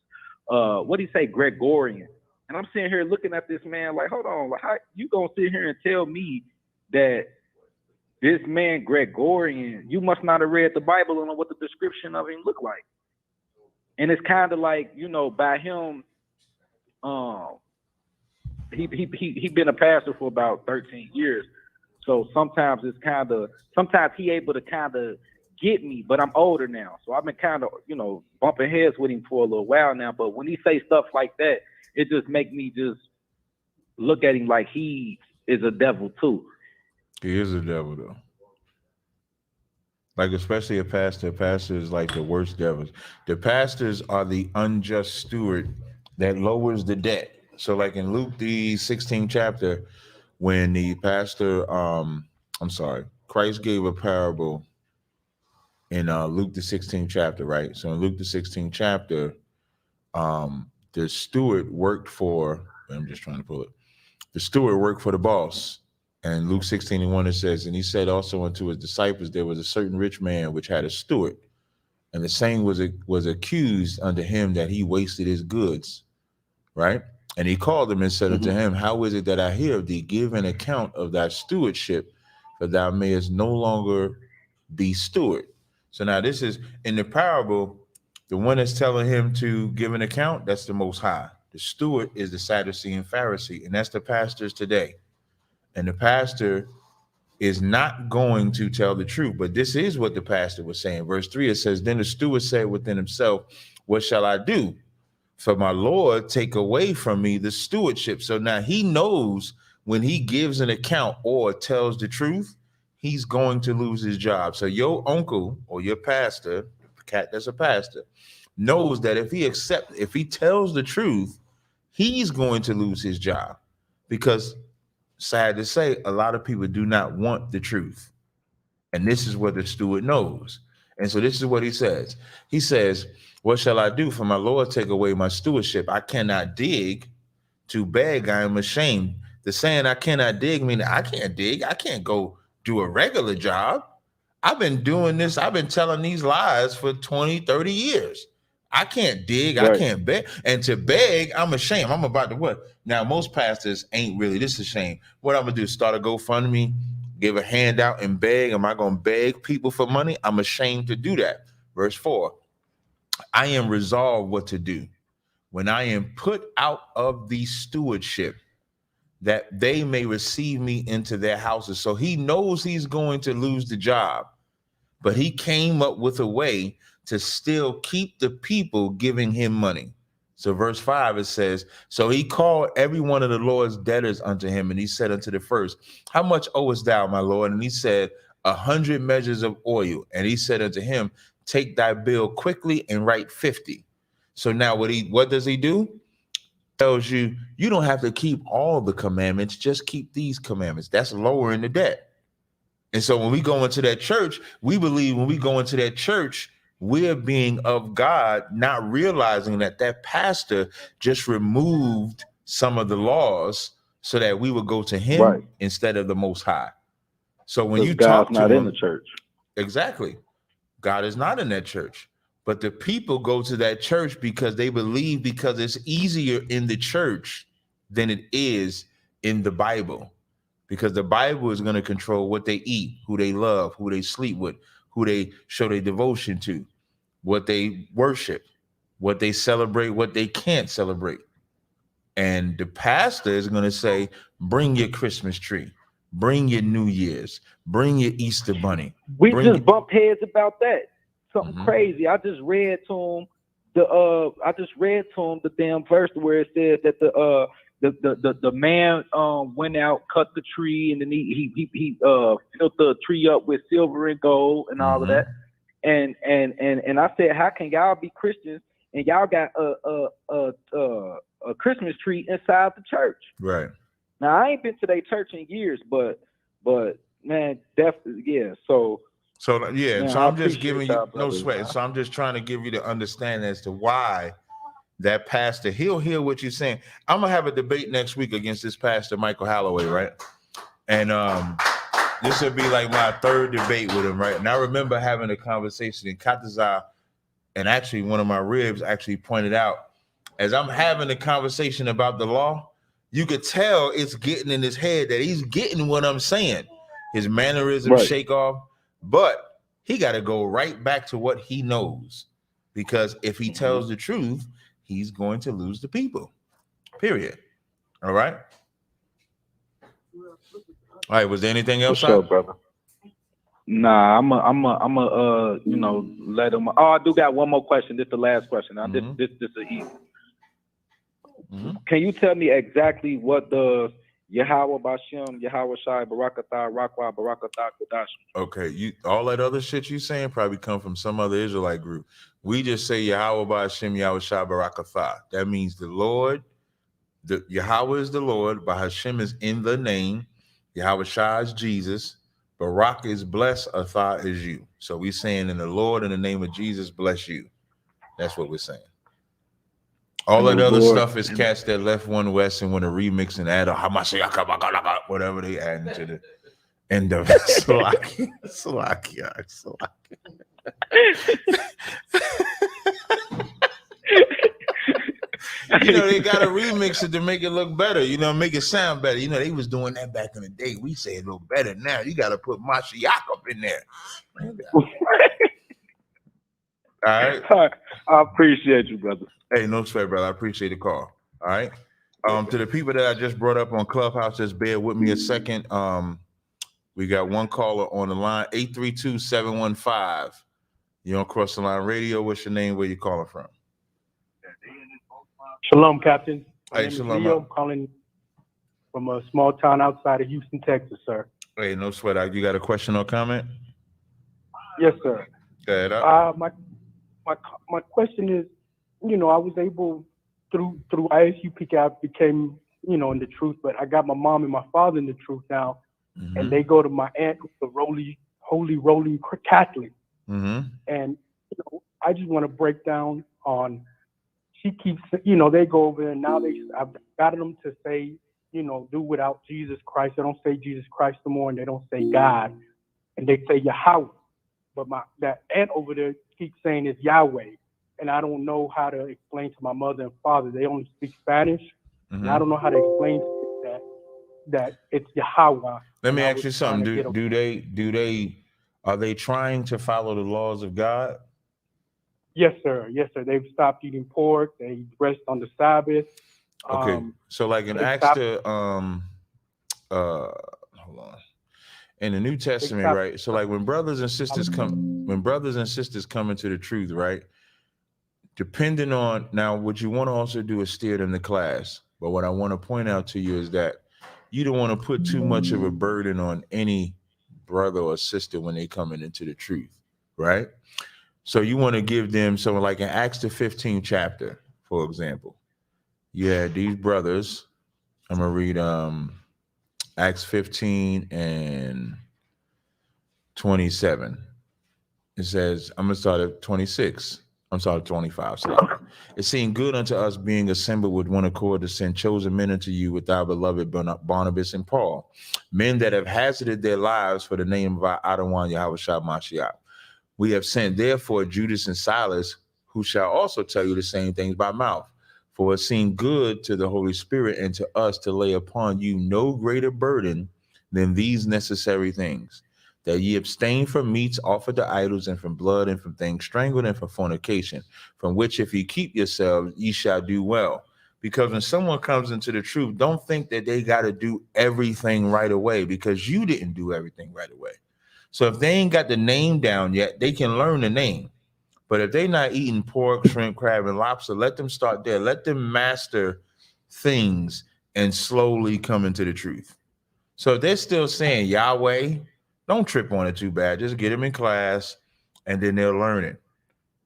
what do you say, Gregorian. And I'm sitting here looking at this man like, hold on, like, how you gonna sit here and tell me that this man Gregorian, you must not have read the Bible and know what the description of him looked like. And it's kind of like, you know, by him, he been a pastor for about 13 years. So sometimes he able to kind of get me, but I'm older now. So I've been kind of, you know, bumping heads with him for a little while now. But when he say stuff like that, it just make me just look at him like he is a devil too. He is a devil, though. Like especially a pastor. A pastor is like the worst devils. The pastors are the unjust steward that lowers the debt. So like in Luke the 16th chapter, when the pastor, Christ gave a parable in Luke the 16th chapter, right? So in Luke the 16th chapter, the steward worked for, I'm just trying to pull it. The steward worked for the boss. And Luke 16:1 it says, and he said also unto his disciples, there was a certain rich man which had a steward, and the same was accused unto him that he wasted his goods, right? And he called him and said unto him, how is it that I hear of thee? Give an account of thy stewardship, for thou mayest no longer be steward. So now this is in the parable, the one that's telling him to give an account, that's the Most High. The steward is the Sadducee and Pharisee, and that's the pastors today. And the pastor is not going to tell the truth. But this is what the pastor was saying. Verse 3, it says, then the steward said within himself, what shall I do? For my Lord take away from me the stewardship. So now he knows when he gives an account or tells the truth, he's going to lose his job. So your uncle or your pastor, the cat that's a pastor, knows that if he tells the truth, he's going to lose his job. Because sad to say, a lot of people do not want the truth. And this is what the steward knows. And so this is what he says. He says, what shall I do? For my Lord take away my stewardship. I cannot dig. To beg, I am ashamed. The saying I cannot dig means I can't dig. I can't go do a regular job. I've been doing this. I've been telling these lies for 20, 30 years. I can't dig. Right. I can't beg. And to beg, I'm ashamed. I'm about to what? Now, most pastors ain't really this ashamed. What I'm going to do, start a GoFundMe, give a handout and beg. Am I going to beg people for money? I'm ashamed to do that. Verse 4, I am resolved what to do when I am put out of the stewardship, that they may receive me into their houses. So he knows he's going to lose the job, but he came up with a way to still keep the people giving him money. So verse 5, it says, so he called every one of the Lord's debtors unto him, and he said unto the first, how much owest thou, my Lord? And he said, 100 measures of oil. And he said unto him, take thy bill quickly and write 50. So now what does he do? Tells you, you don't have to keep all the commandments, just keep these commandments. That's lowering the debt. And so when we go into that church, we believe when we go into that church, we're being of God, not realizing that that pastor just removed some of the laws so that we would go to him instead of the Most High. So when you talk to God's not him, in the church. Exactly. God is not in that church. But the people go to that church because they believe because it's easier in the church than it is in the Bible. Because the Bible is going to control what they eat, who they love, who they sleep with, who they show their devotion to, what they worship, what they celebrate, what they can't celebrate. And the pastor is going to say, bring your Christmas tree, bring your New Year's, bring your Easter bunny. We just bumped heads about that. Something crazy. I just read to him the damn verse where it said that the man went out, cut the tree, and then he filled the tree up with silver and gold and all of that. And I said, how can y'all be Christians and y'all got a Christmas tree inside the church? Right. Now I ain't been to their church in years, but man, definitely, yeah. So I'm just giving you no sweat. So I'm just trying to give you the understanding as to why that pastor, he'll hear what you're saying. I'm gonna have a debate next week against this pastor, Michael Holloway, right? And this will be like my third debate with him, right? And I remember having a conversation in Chaataza, and actually one of my ribs actually pointed out, as I'm having a conversation about the law, you could tell it's getting in his head that he's getting what I'm saying. His mannerisms shake off. But he got to go right back to what he knows, because if he tells the truth, he's going to lose the people. Period. All right. All right. Was there anything else? For sure, brother. Nah, I'm a let him. Oh, I do got one more question. This is the last question. Now, this is easy. Can you tell me exactly what does Yahweh Bashem, Yahweh Shai, Barakatah, Rakwa, Barakatah, Kodash. Okay, you all that other shit you saying probably come from some other Israelite group. We just say Yahweh Ba'Hashem Yahweh Shai Barakatah. That means the Lord, the Yahweh is the Lord, Ba'Hashem is in the name, Yahweh Shai is Jesus, Barak is bless, Athah is you. So we saying in the Lord, in the name of Jesus, bless you. That's what we're saying. All that other stuff is cats that left One West and want to remix and add a Hamashiach, whatever they add into the end of Slakia. You know, they got to remix it to make it look better, you know, make it sound better. You know, they was doing that back in the day. We say it look better now. You got to put Mashiach up in there. All right. I appreciate you, brother. Hey, no sweat, brother. I appreciate the call. All right. To the people that I just brought up on Clubhouse, just bear with me a second. We got one caller on the line, 832-715. You're on Cross the Line Radio. What's your name? Where you calling from? Shalom, Captain. My Hey, name is shalom. Leo. I'm calling from a small town outside of Houston, Texas, sir. Hey, no sweat. You got a question or comment? Yes, sir. Go ahead. My question is, you know, I was able through ISU I became, you know, in the truth, but I got my mom and my father in the truth now, and they go to my aunt, who's the holy rolling Catholic, and you know, I just want to break down on. She keeps, you know, they go over there and now I've gotten them to say, you know, do without Jesus Christ. They don't say Jesus Christ no more, and they don't say God, and they say Yahweh. But that aunt over there keeps saying it's Yahweh, and I don't know how to explain to my mother and father. They only speak Spanish, and I don't know how to explain that it's Yahweh. Let me ask you something. Are they trying to follow the laws of God? Yes, sir. Yes, sir. They've stopped eating pork. They rest on the Sabbath. Okay. So like in Acts hold on. In the New Testament, right? So like when brothers and sisters come into the truth, right? Depending on now, what you want to also do is steer them to class. But what I want to point out to you is that you don't want to put too much of a burden on any brother or sister when they coming into the truth, right? So you want to give them, so like in Acts the 15th chapter, for example, you had these brothers. I'm gonna read Acts 15 and 27. It says, I'm gonna start at 26. I'm sorry, 25. So it seemed good unto us being assembled with one accord to send chosen men unto you with our beloved Barnabas and Paul, men that have hazarded their lives for the name of our Adonai Yahweh Shah Mashiach. We have sent therefore Judas and Silas, who shall also tell you the same things by mouth. For it seemed good to the Holy Spirit and to us to lay upon you no greater burden than these necessary things, that ye abstain from meats offered to idols, and from blood, and from things strangled, and from fornication, from which if ye keep yourselves, ye shall do well. Because when someone comes into the truth, don't think that they got to do everything right away, because you didn't do everything right away. So if they ain't got the name down yet, they can learn the name. But if they're not eating pork, shrimp, crab, and lobster, let them start there. Let them master things and slowly come into the truth. So if they're still saying Yahweh, don't trip on it too bad. Just get them in class, and then they'll learn it.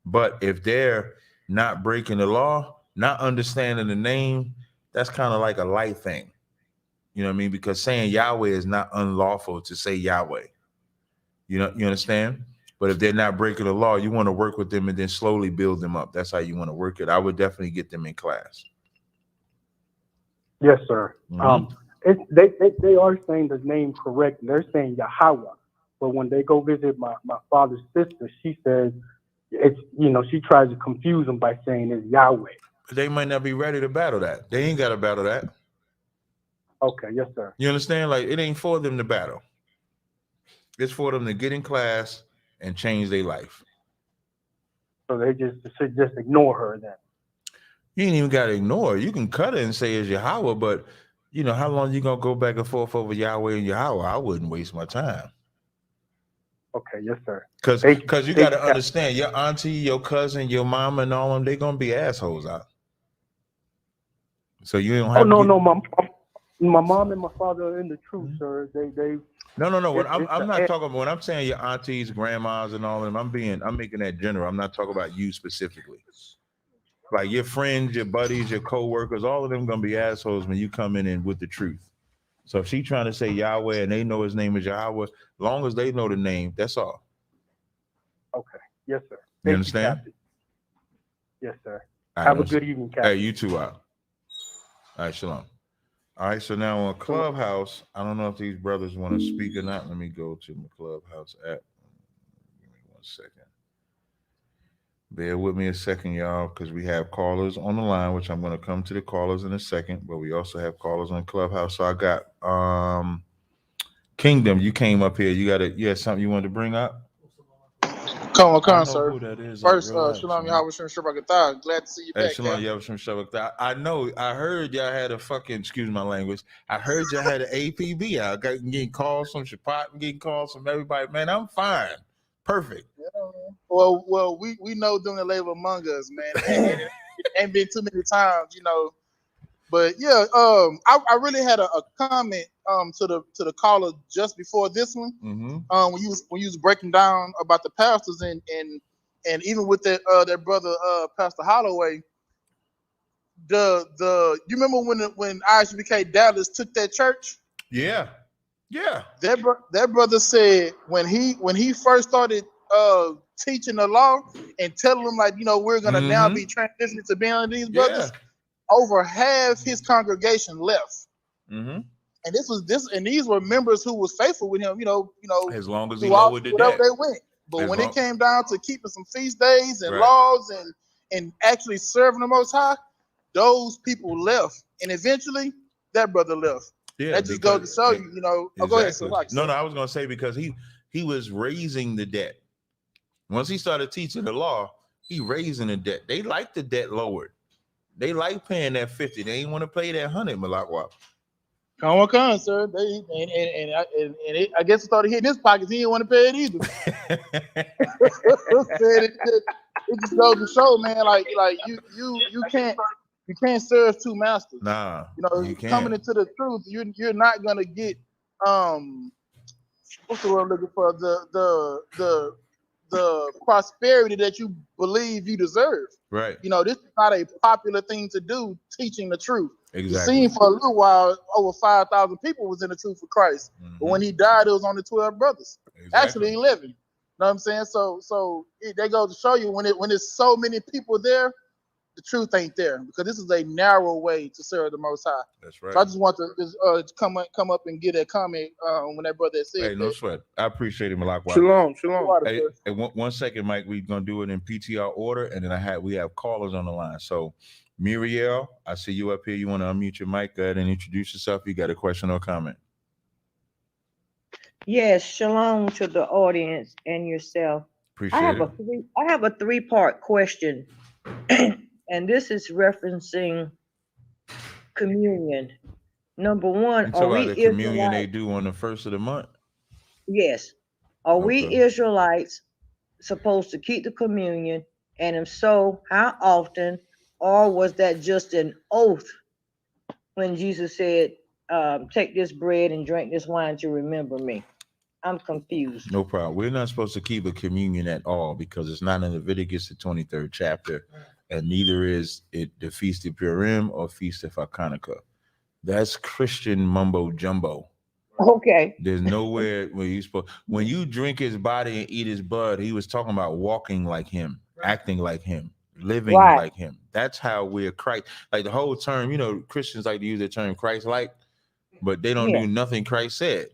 But if they're not breaking the law, not understanding the name, that's kind of like a light thing. You know what I mean? Because saying Yahweh is not unlawful to say Yahweh. You know, you understand? But if they're not breaking the law, you want to work with them and then slowly build them up. That's how you want to work it. I would definitely get them in class. Yes, sir. They are saying the name correct. They're saying Yahweh. But when they go visit my father's sister, she says it's, you know, she tries to confuse them by saying it's Yahweh. But they might not be ready to battle that. They ain't got to battle that. Okay, yes, sir. You understand? Like, it ain't for them to battle. It's for them to get in class and change their life. So they should just ignore her then. You ain't even got to ignore her. You can cut it and say it's Yahweh, but you know, how long you going to go back and forth over Yahweh and Yahweh? I wouldn't waste my time. Okay, yes, sir. Because you got to understand, your auntie, your cousin, your mama, and all them, they're going to be assholes out. So you don't have My mom and my father are in the truth, sir. They. No. I'm it's not talking about when I'm saying your aunties, grandmas, and all of them. I'm making that general. I'm not talking about you specifically. Like your friends, your buddies, your co-workers, all of them gonna be assholes when you come in with the truth. So if she trying to say Yahweh and they know his name is Yahweh, long as they know the name, that's all. Okay. Yes, sir. You understand? Captain. Yes, sir. Right, Have a good evening, Captain. Hey, you too, Al. All right, shalom. All right, so now on Clubhouse, I don't know if these brothers want to speak or not. Let me go to my Clubhouse app. Give me 1 second. Bear with me a second, y'all, because we have callers on the line, which I'm going to come to the callers in a second, but we also have callers on Clubhouse. So I got Kingdom, you came up here. You had something you wanted to bring up? Come on, sir. Who that is. First, Shalom Yahweh Shem Shabbat Gatah. Glad to see you back. Shalom Yahweh Shem Shabbat. I know. I heard y'all had a fucking, excuse my language. I heard y'all had an APB out. Getting calls from Shabbat and getting calls from everybody. Man, I'm fine. Perfect. Yeah, well, we know them that live among us, man. It ain't been too many times, you know. But yeah, I really had a comment to the caller just before this one. Mm-hmm. When you was breaking down about the pastors and even with their brother Pastor Holloway, you remember when ISBK Dallas took that church? Yeah. That brother said when he first started teaching the law and telling them, like, you know, we're gonna now be transitioning to being these brothers. Over half his congregation left. Mm-hmm. And these were members who was faithful with him, you know, as long as he lowered the whatever debt. they went. But when it came down to keeping some feast days and laws and actually serving the Most High, those people left. And eventually that brother left. Yeah, that just goes to show you, you know. Exactly. Go ahead. So no, I was gonna say because he was raising the debt. Once he started teaching the law, he raising the debt. They like the debt lowered. They like paying that 50. They ain't want to pay that 100, Malakwa. Come on, sir. I guess it started hitting his pockets. He didn't want to pay it either. It just goes to show, man. Like you can't serve two masters. Nah, you know, you can't. Coming into the truth, you're not gonna get what's the word I'm looking for? The prosperity that you believe you deserve. Right. You know, this is not a popular thing to do, teaching the truth. Exactly. You seen for a little while, over 5,000 people was in the truth for Christ. Mm-hmm. But when he died, it was only 12 brothers. Exactly. Actually 11. You know what I'm saying? So they go to show you when there's so many people there, the truth ain't there, because this is a narrow way to serve the Most High. That's right. So I just want to come up and get a comment when that brother said. Hey, no sweat. I appreciate it, Malakwa. Shalom. Hey, 1 second, Mike. We're gonna do it in PTR order, and then we have callers on the line. So, Muriel, I see you up here. You want to unmute your mic? Go ahead and introduce yourself. You got a question or comment? Yes, shalom to the audience and yourself. Appreciate it. I have a 3-part question. And this is referencing communion. Number one, are we the communion they do on the first of the month? Yes. Are we Israelites supposed to keep the communion? And if so, how often? Or was that just an oath when Jesus said, take this bread and drink this wine to remember me? I'm confused. No problem. We're not supposed to keep a communion at all because it's not in Leviticus, the 23rd chapter. And neither is it the Feast of Purim or Feast of Hanukkah. That's Christian mumbo jumbo. Okay. There's nowhere where you supposed. When you drink his body and eat his blood, he was talking about walking like him, acting like him, living like him. That's how we're Christ. Like the whole term, you know, Christians like to use the term Christ-like, but they don't do nothing Christ said.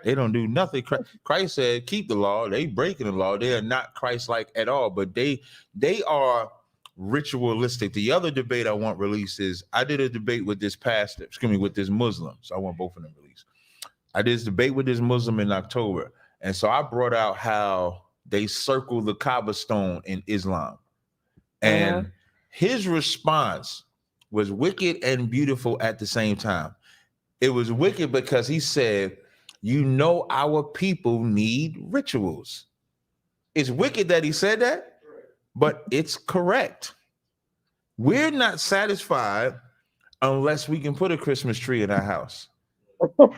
They don't do nothing. Christ said, keep the law. They breaking the law. They are not Christ-like at all, but they are ritualistic. The other debate I want released is I did a debate with this pastor, with this Muslim. So I want both of them released. I did this debate with this Muslim in October. And so I brought out how they circle the Kaaba stone in Islam. And his response was wicked and beautiful at the same time. It was wicked because he said, you know, our people need rituals. It's wicked that he said that, but it's correct. We're not satisfied unless we can put a Christmas tree in our house.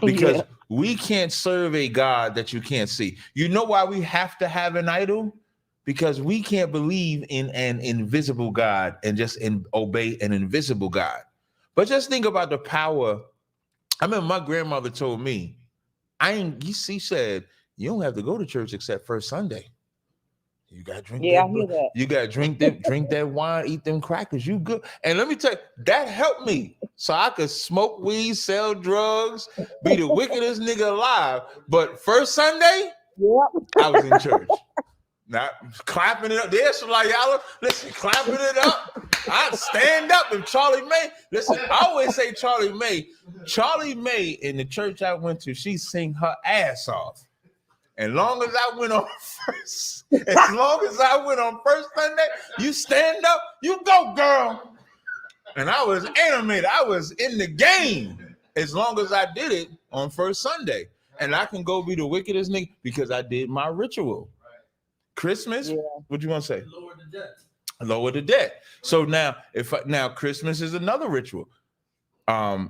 Because we can't serve a God that you can't see. You know why we have to have an idol? Because we can't believe in an invisible God and just obey an invisible God. But just think about the power. I remember my grandmother told me, she said, you don't have to go to church except first Sunday. You gotta drink that. You gotta drink that wine, eat them crackers. You good. And let me tell you, that helped me. So I could smoke weed, sell drugs, be the wickedest nigga alive. But first Sunday, I was in church. Not clapping it up. There's some like y'all listen, clapping it up. I'd stand up if Charlie May. Listen, I always say Charlie May. Charlie May in the church I went to, she sing her ass off. As long as I went on first Sunday, you stand up, you go, girl. And I was animated. I was in the game as long as I did it on first Sunday. And I can go be the wickedest nigga because I did my ritual. Christmas, what you want to say? Lower the debt. So now, Christmas is another ritual.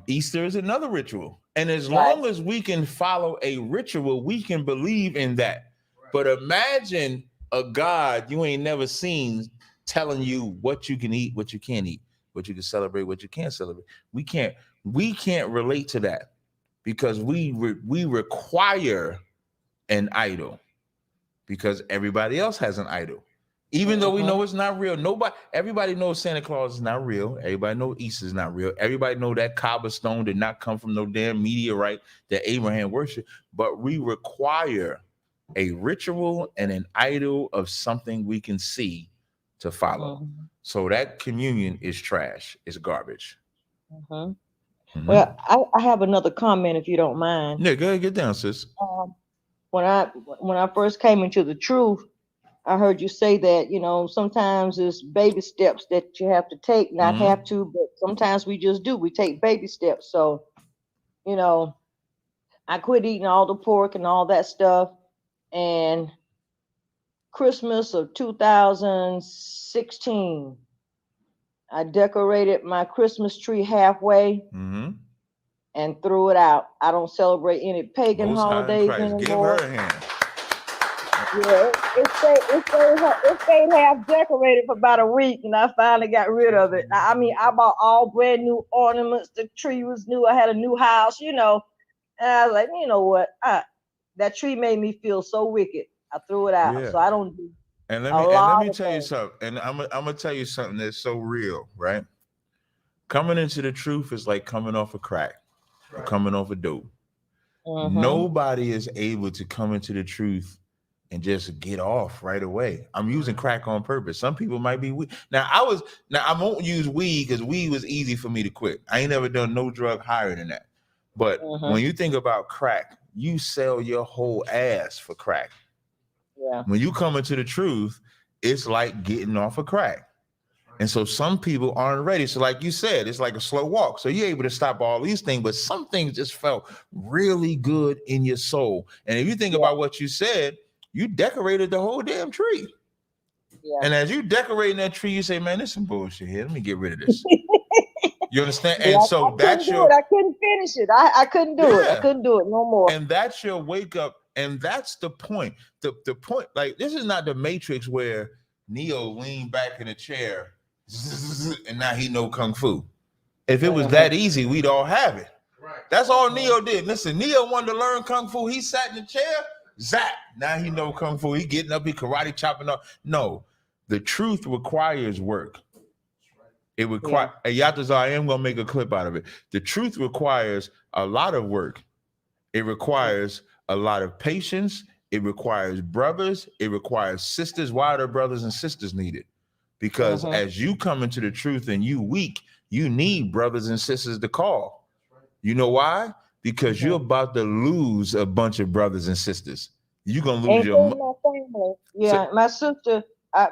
Easter is another ritual. And as long as we can follow a ritual, we can believe in that. But imagine a God you ain't never seen telling you what you can eat, what you can't eat, what you can celebrate, what you can't celebrate. We can't relate to that because we require an idol because everybody else has an idol. Even though we know it's not real, everybody knows Santa Claus is not real. Everybody knows Easter is not real. Everybody know that cobblestone did not come from no damn meteorite that Abraham worshiped. But we require a ritual and an idol of something we can see to follow. So that communion is trash. It's garbage. Well, I have another comment if you don't mind. Yeah, go ahead, get down, sis. When I first came into the truth, I heard you say that, sometimes it's baby steps that you have to take, not have to, but sometimes we just do. We take baby steps. So, I quit eating all the pork and all that stuff. And Christmas of 2016, I decorated my Christmas tree halfway and threw it out. I don't celebrate any pagan holidays anymore. Give her a hand. Yeah, it stayed half decorated for about a week, and I finally got rid of it. I mean, I bought all brand new ornaments. The tree was new. I had a new house, and I was like, you know what? That tree made me feel so wicked. I threw it out. Yeah. So I don't do. And let me tell you something. And I'm gonna tell you something that's so real, right? Coming into the truth is like coming off a crack or coming off a dope. Nobody is able to come into the truth and just get off right away. I'm using crack on purpose. Some people might be weed. Now I won't use weed because weed was easy for me to quit. I ain't never done no drug higher than that. But when you think about crack, you sell your whole ass for crack. Yeah. When you come into the truth, it's like getting off a crack. And so some people aren't ready. So like you said, it's like a slow walk. So you're able to stop all these things, but some things just felt really good in your soul. And if you think about what you said, you decorated the whole damn tree. Yeah. And as you decorating that tree, you say, man, there's some bullshit here. Let me get rid of this. You understand? And so that's your... I couldn't finish it. I couldn't do it. I couldn't do it no more. And that's your wake up. And that's the point. The point, like, this is not the Matrix where Neo leaned back in a chair and now he know Kung Fu. If it was that easy, we'd all have it. Right. That's all Neo did. Listen, Neo wanted to learn Kung Fu. He sat in the chair. Zap! Now he know Kung Fu. He getting up, he karate chopping up. No, the truth requires work. It requires. Chaataza, I am gonna make a clip out of it. The truth requires a lot of work. It requires a lot of patience. It requires brothers. It requires sisters. Why are there brothers and sisters needed? Because as you come into the truth and you weak, you need brothers and sisters to call. You know why? Because you're about to lose a bunch of brothers and sisters. You're gonna lose your family. Yeah, so, my sister.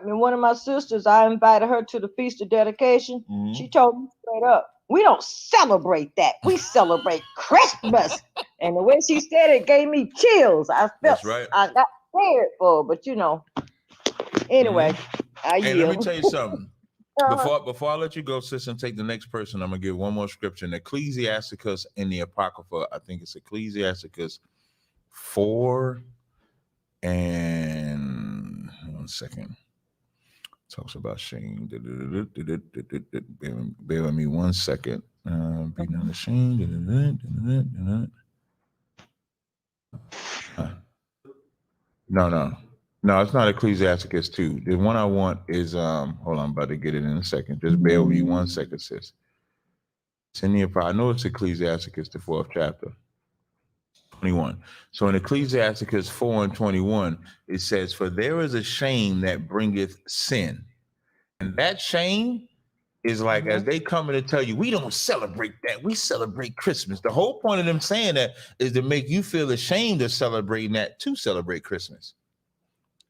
One of my sisters. I invited her to the Feast of Dedication. She told me straight up, "We don't celebrate that. We celebrate Christmas." And the way she said it gave me chills. I felt. I got scared for her, but Anyway, Hey, let me tell you something. Before I let you go, sis, and take the next person, I'm gonna give one more scripture in Ecclesiasticus in the Apocrypha. I think it's Ecclesiasticus 4 and 1 second. Talks about shame. Bear with me 1 second. Being unashamed. No, it's not Ecclesiasticus 2. The one I want is hold on, I'm about to get it in a second. Just bear with me 1 second, sis. It's in the I know it's Ecclesiasticus, the 4th chapter. 21. So in Ecclesiasticus 4 and 21, it says, "For there is a shame that bringeth sin." And that shame is like, as they come in to tell you, we don't celebrate that. We celebrate Christmas. The whole point of them saying that is to make you feel ashamed of celebrating that, to celebrate Christmas.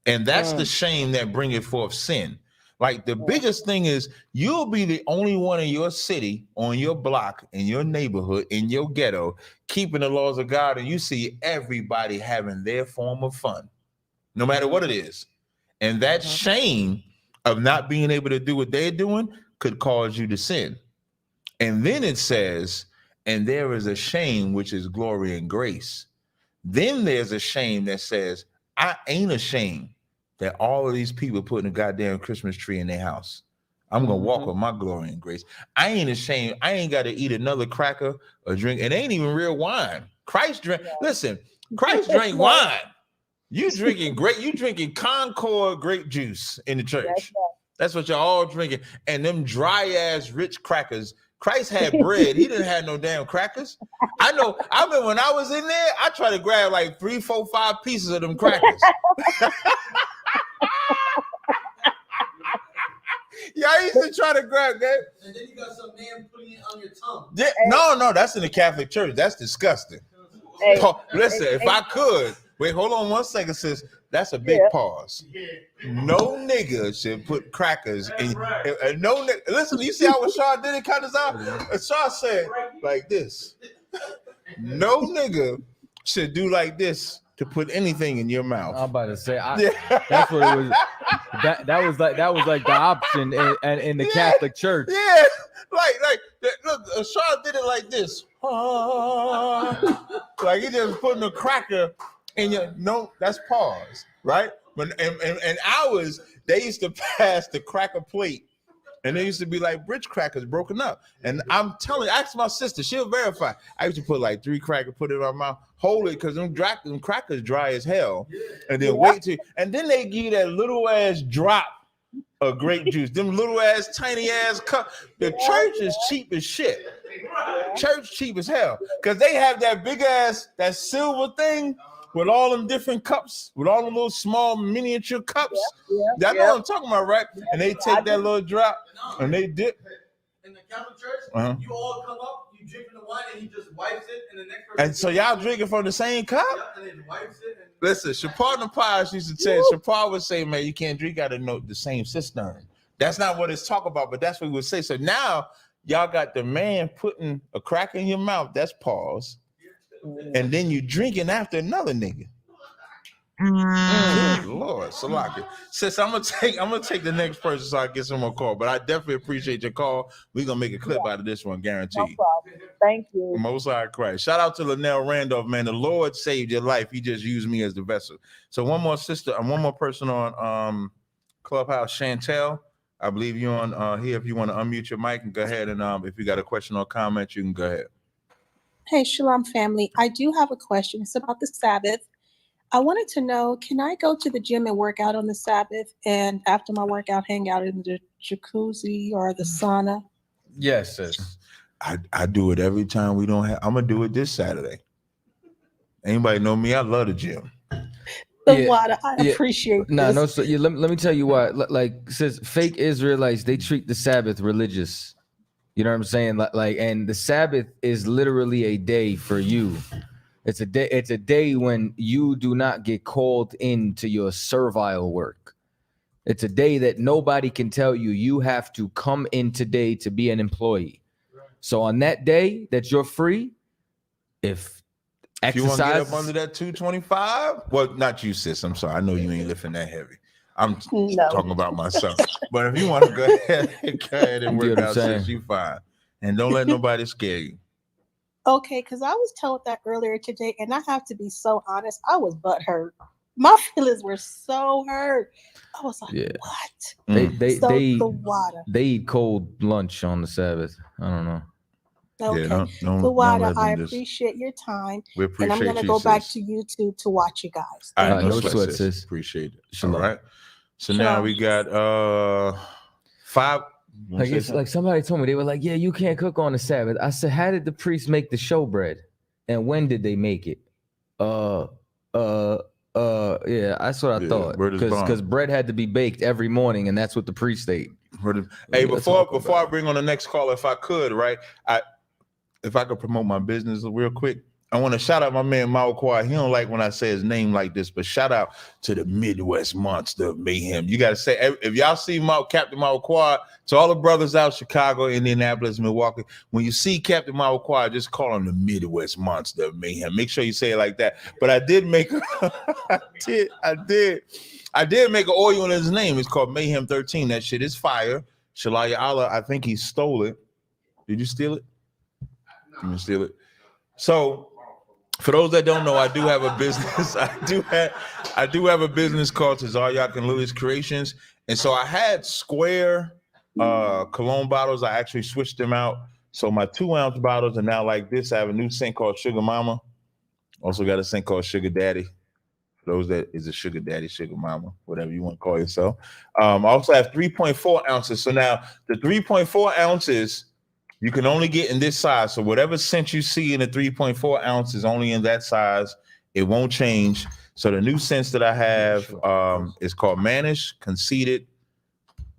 And that's the shame that bringeth forth sin. Like the biggest thing is you'll be the only one in your city, on your block, in your neighborhood, in your ghetto, keeping the laws of God, and you see everybody having their form of fun, no matter what it is. And that shame of not being able to do what they're doing could cause you to sin. And then it says, and there is a shame which is glory and grace. Then there's a shame that says, I ain't ashamed that all of these people putting a goddamn Christmas tree in their house. I'm gonna walk with my glory and grace. I ain't ashamed. I ain't got to eat another cracker or drink. It ain't even real wine. Christ drank. Listen, Christ drank wine. You drinking Concord grape juice in the church. That's what y'all all drinking. And them dry ass rich crackers. Christ had bread. He didn't have no damn crackers. I know. I remember when I was in there, I tried to grab like 3, 4, 5 pieces of them crackers. Yeah, I used to try to grab that. And then you got some man putting it on your tongue. Yeah, no, that's in the Catholic Church. That's disgusting. Hey, listen, if I could, wait, hold on 1 second, sis. That's a big pause. No nigga should put crackers in. No nigga. Listen, you see how Shaw did it, Chaataza? Shaw said like this. No nigga should do like this to put anything in your mouth. I'm about to say, that's what it was. That was like the option in the Catholic Church. Yeah, like look, Shaw did it like this. Like he just putting a cracker in your that's pause, right? When and ours, they used to pass the cracker plate. And they used to be like rich crackers broken up. And I'm telling you, ask my sister, she'll verify. I used to put like 3 crackers, put it in my mouth, hold it, because them crackers dry as hell. And then wait till, and then they give you that little ass drop of grape juice, them little ass, tiny ass cup. The church is cheap as shit. Church cheap as hell. Because they have that big ass, that silver thing with all them different cups, with all the little small miniature cups. Y'all know what I'm talking about, right? And they take that little drop and they dip. In the Catholic Church, you all come up, you drink the wine, and he just wipes it, and the next person. And so y'all drinking from the same cup? Yeah, and then wipes it. And listen, Shapar the Pies used to say, Shapar would say, man, you can't drink out of the same cistern. That's not what it's talking about, but that's what he would say. So now y'all got the man putting a crack in your mouth. That's pause. And then you drinking after another nigga. Good Lord, Salaki. Sis, I'm gonna take the next person so I get some more call. But I definitely appreciate your call. We're gonna make a clip out of this one, guaranteed. No problem. Thank you. Most High Christ. Shout out to Linnell Randolph, man. The Lord saved your life. He just used me as the vessel. So one more sister and one more person on Clubhouse, Chantel. I believe you on here. If you want to unmute your mic and go ahead, and if you got a question or comment, you can go ahead. Hey, Shalom family. I do have a question. It's about the Sabbath. I wanted to know, can I go to the gym and work out on the Sabbath, and after my workout, hang out in the jacuzzi or the sauna? Yes, sis. I do it every time we don't have. I'm gonna do it this Saturday. Anybody know me? I love the gym. The water. I appreciate this. So let me tell you why. Like, says fake Israelites, they treat the Sabbath religious. You know what I'm saying? Like, and the Sabbath is literally a day for you. It's a day. It's a day when you do not get called into your servile work. It's a day that nobody can tell you you have to come in today to be an employee. So on that day that you're free, if you want to get up under that 225, well, not you, sis. I'm sorry. I know you ain't lifting that heavy. I'm No. talking about myself. But if you want to go ahead and You work know what I'm out, saying? sis, you fine. And don't let nobody scare you. Okay, because I was told that earlier today, and I have to be so honest, I was butthurt. My feelings were so hurt. I was like, Yeah. what? The water. They eat cold lunch on the Sabbath. I don't know. Okay. Don't The water, let them I just- appreciate your time. We And I'm appreciate going to you, go back sis. to YouTube to watch you guys. All right, Thank no you. sweat, sis. Appreciate it. Shalom. All right. So Shalom. now we got 5. Like it's like somebody told me, they were like, yeah, you can't cook on the Sabbath. I said, how did the priests make the showbread? And when did they make it? Yeah, that's what I thought. word is Because bond. bread had to be baked every morning, and that's what the priest ate. Hey, before I bring on the next caller, if I could, right? If I could promote my business real quick, I want to shout out my man Mauquai. He don't like when I say his name like this, but shout out to the Midwest Monster of Mayhem. You got to say, if y'all see Captain Mauquai, to all the brothers out Chicago, Indianapolis, Milwaukee, when you see Captain Mauquai, just call him the Midwest Monster of Mayhem. Make sure you say it like that. But I did make I did make an oil in his name. It's called Mayhem 13. That shit is fire. Shalaya Allah, I think he stole it. Did you steal it? You didn't steal it. So, for those that don't know, I do have a business. I do have a business called Tazaryach and Lily's Creations, and so I had square cologne bottles. I actually switched them out. So my 2-ounce bottles are now like this. I have a new scent called Sugar Mama. Also got a scent called Sugar Daddy. For those that is a Sugar Daddy, Sugar Mama, whatever you want to call yourself. I also have 3.4 ounces. So now the 3.4 ounces. You can only get in this size. So whatever scent you see in the 3.4 ounce is only in that size. It won't change. So the new scents that I have is called Manish, Conceited.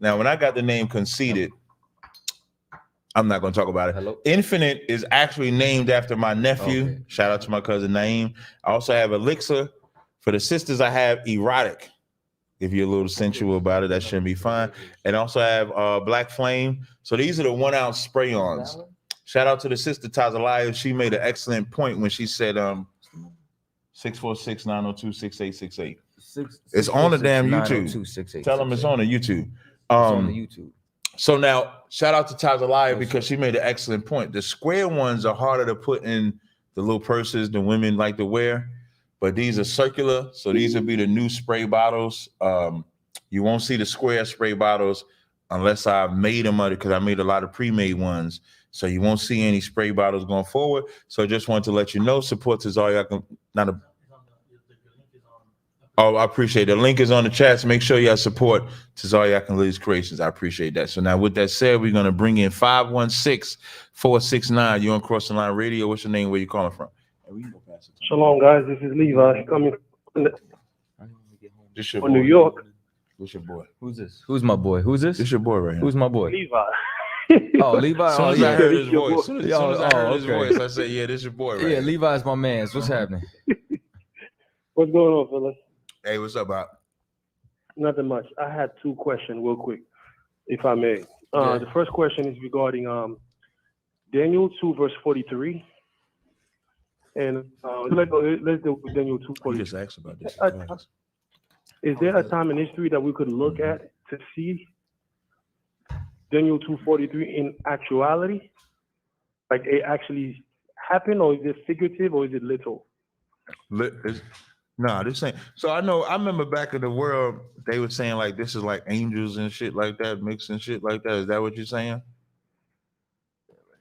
Now, when I got the name Conceited, I'm not going to talk about it. Hello? Infinite is actually named after my nephew. Okay. Shout out to my cousin Naeem. I also have Elixir. For the sisters, I have Erotic. If you're a little sensual about it, that shouldn't be fine. And also have Black Flame. So these are the 1-ounce spray-ons. Shout out to the sister Tazaryach. She made an excellent point when she said 646-902-6868. It's on the damn YouTube. Tell them it's on the YouTube. It's on the YouTube. So now, shout out to Tazaryach because she made an excellent point. The square ones are harder to put in the little purses the women like to wear. But these are circular, so these will be the new spray bottles. You won't see the square spray bottles unless I made them because I made a lot of pre-made ones. So you won't see any spray bottles going forward. So I just wanted to let you know, support Tazaryach. Oh, I appreciate it. The link is on the chat. So make sure y'all support Tazaryach and Lily's Creations. I appreciate that. So now with that said, we're going to bring in 516-469. You're on Cross the Line Radio. What's your name? Where you calling from? Shalom, guys. This is Levi coming from New York. What's your boy? Who's this? Who's my boy? Who's this? It's your boy right here. Who's my boy? Levi. Oh, Levi. As soon as I heard his voice, as soon as I heard his okay. voice, I said, "Yeah, this your boy." Right Yeah, here. Levi's my man. What's happening? What's going on, fellas? Hey, what's up, Bob? Nothing much. I had 2 questions, real quick, if I may. Yeah. The first question is regarding Daniel 2 verse 43. And let's do Daniel 2:43. You just asked about this. Is there a time in history that we could look at to see Daniel 2:43 in actuality? Like it actually happened, or is it figurative, or is it literal? Nah, this ain't. So I remember back in the world, they were saying like this is like angels and shit like that, mixing shit like that. Is that what you're saying?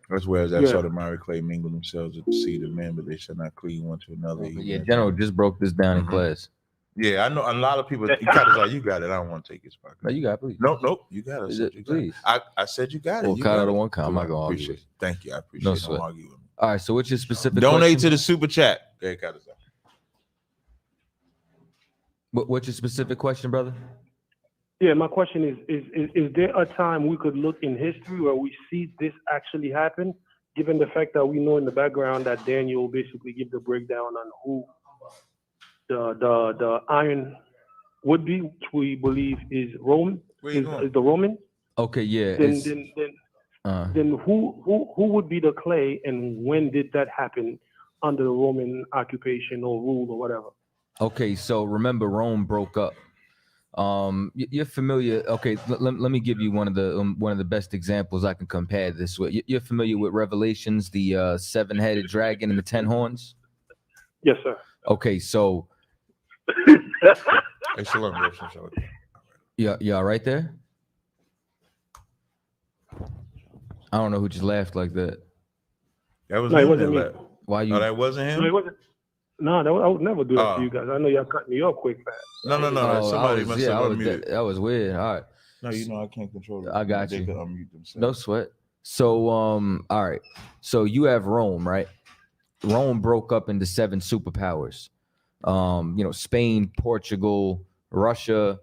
That's where that sort of Mary Clay mingle themselves with the seed of men, but they shall not cleave one to another. Yeah, General just broke this down in class. Yeah, I know a lot of people. You got it. I don't want to take his spot. No, you got it, please. Nope. You got it. Please. I said you got it. Well, cut out of one comment. I'm not gonna argue. Appreciate it. Thank you. I appreciate it. Don't argue with me. All right. So, what's your specific donate question? to the super chat? Okay, cut us off. What's your specific question, brother? Yeah, my question is there a time we could look in history where we see this actually happen, given the fact that we know in the background that Daniel basically gives the breakdown on who the iron would be, which we believe is Rome, is the Roman? Okay, yeah. Then who would be the clay, and when did that happen under the Roman occupation or rule or whatever? Okay, so remember Rome broke up. You're familiar. Okay, let me give you one of the best examples I can compare this with. You're familiar with Revelations, the 7-headed dragon and the 10 horns. Yes, sir. Okay, so Hey, shalom, bro. Shalom. you all right there? I don't know who just laughed like that. That was No, it him wasn't that me. laughed. Why you? Oh, that wasn't him? No, it wasn't. No, I would never do that to you guys. I know y'all cut me off quick fast. No. Oh, Somebody must have unmuted. That was weird. All right. No, you know I can't control it. I got They you. could unmute themselves. No sweat. So, all right. So you have Rome, right? Rome broke up into 7 superpowers. Spain, Portugal, Russia,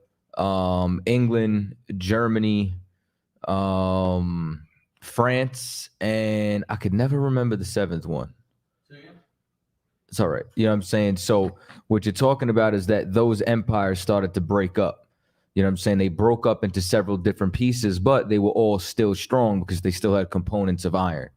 England, Germany, France, and I could never remember the 7th one. It's all right. You know what I'm saying? So what you're talking about is that those empires started to break up. You know what I'm saying? They broke up into several different pieces, but they were all still strong because they still had components of iron.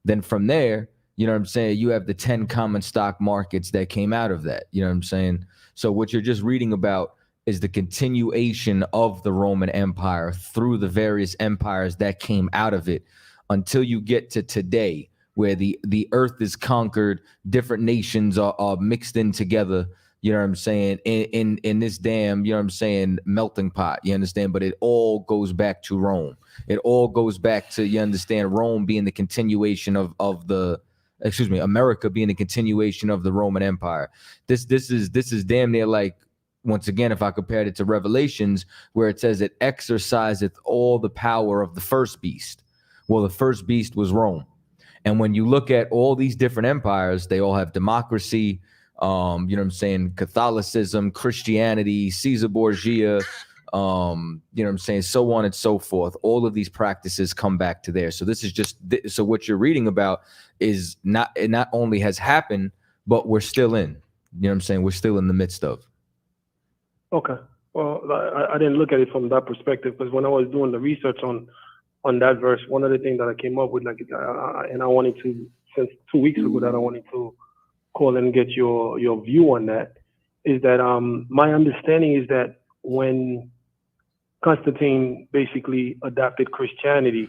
Then from there, you know what I'm saying, you have the 10 common stock markets that came out of that. You know what I'm saying? So what you're just reading about is the continuation of the Roman Empire through the various empires that came out of it until you get to today, where the earth is conquered, different nations are mixed in together, you know what I'm saying, in this damn, you know what I'm saying, melting pot, you understand? But it all goes back to Rome. It all goes back to, you understand, Rome being the continuation of America being the continuation of the Roman Empire. This is damn near like, once again, if I compared it to Revelations, where it says it exerciseth all the power of the first beast. Well, the first beast was Rome. And when you look at all these different empires, they all have democracy, you know what I'm saying, Catholicism, Christianity, Caesar Borgia, you know what I'm saying, so on and so forth. All of these practices come back to there. So this is just, so what you're reading about is it not only has happened, but we're still in, you know what I'm saying, we're still in the midst of. Okay. Well, I didn't look at it from that perspective, because when I was doing the research on that verse, one of the things that I came up with, and I wanted to, since 2 weeks ago, that I wanted to call and get your view on that, is that my understanding is that when Constantine basically adopted Christianity,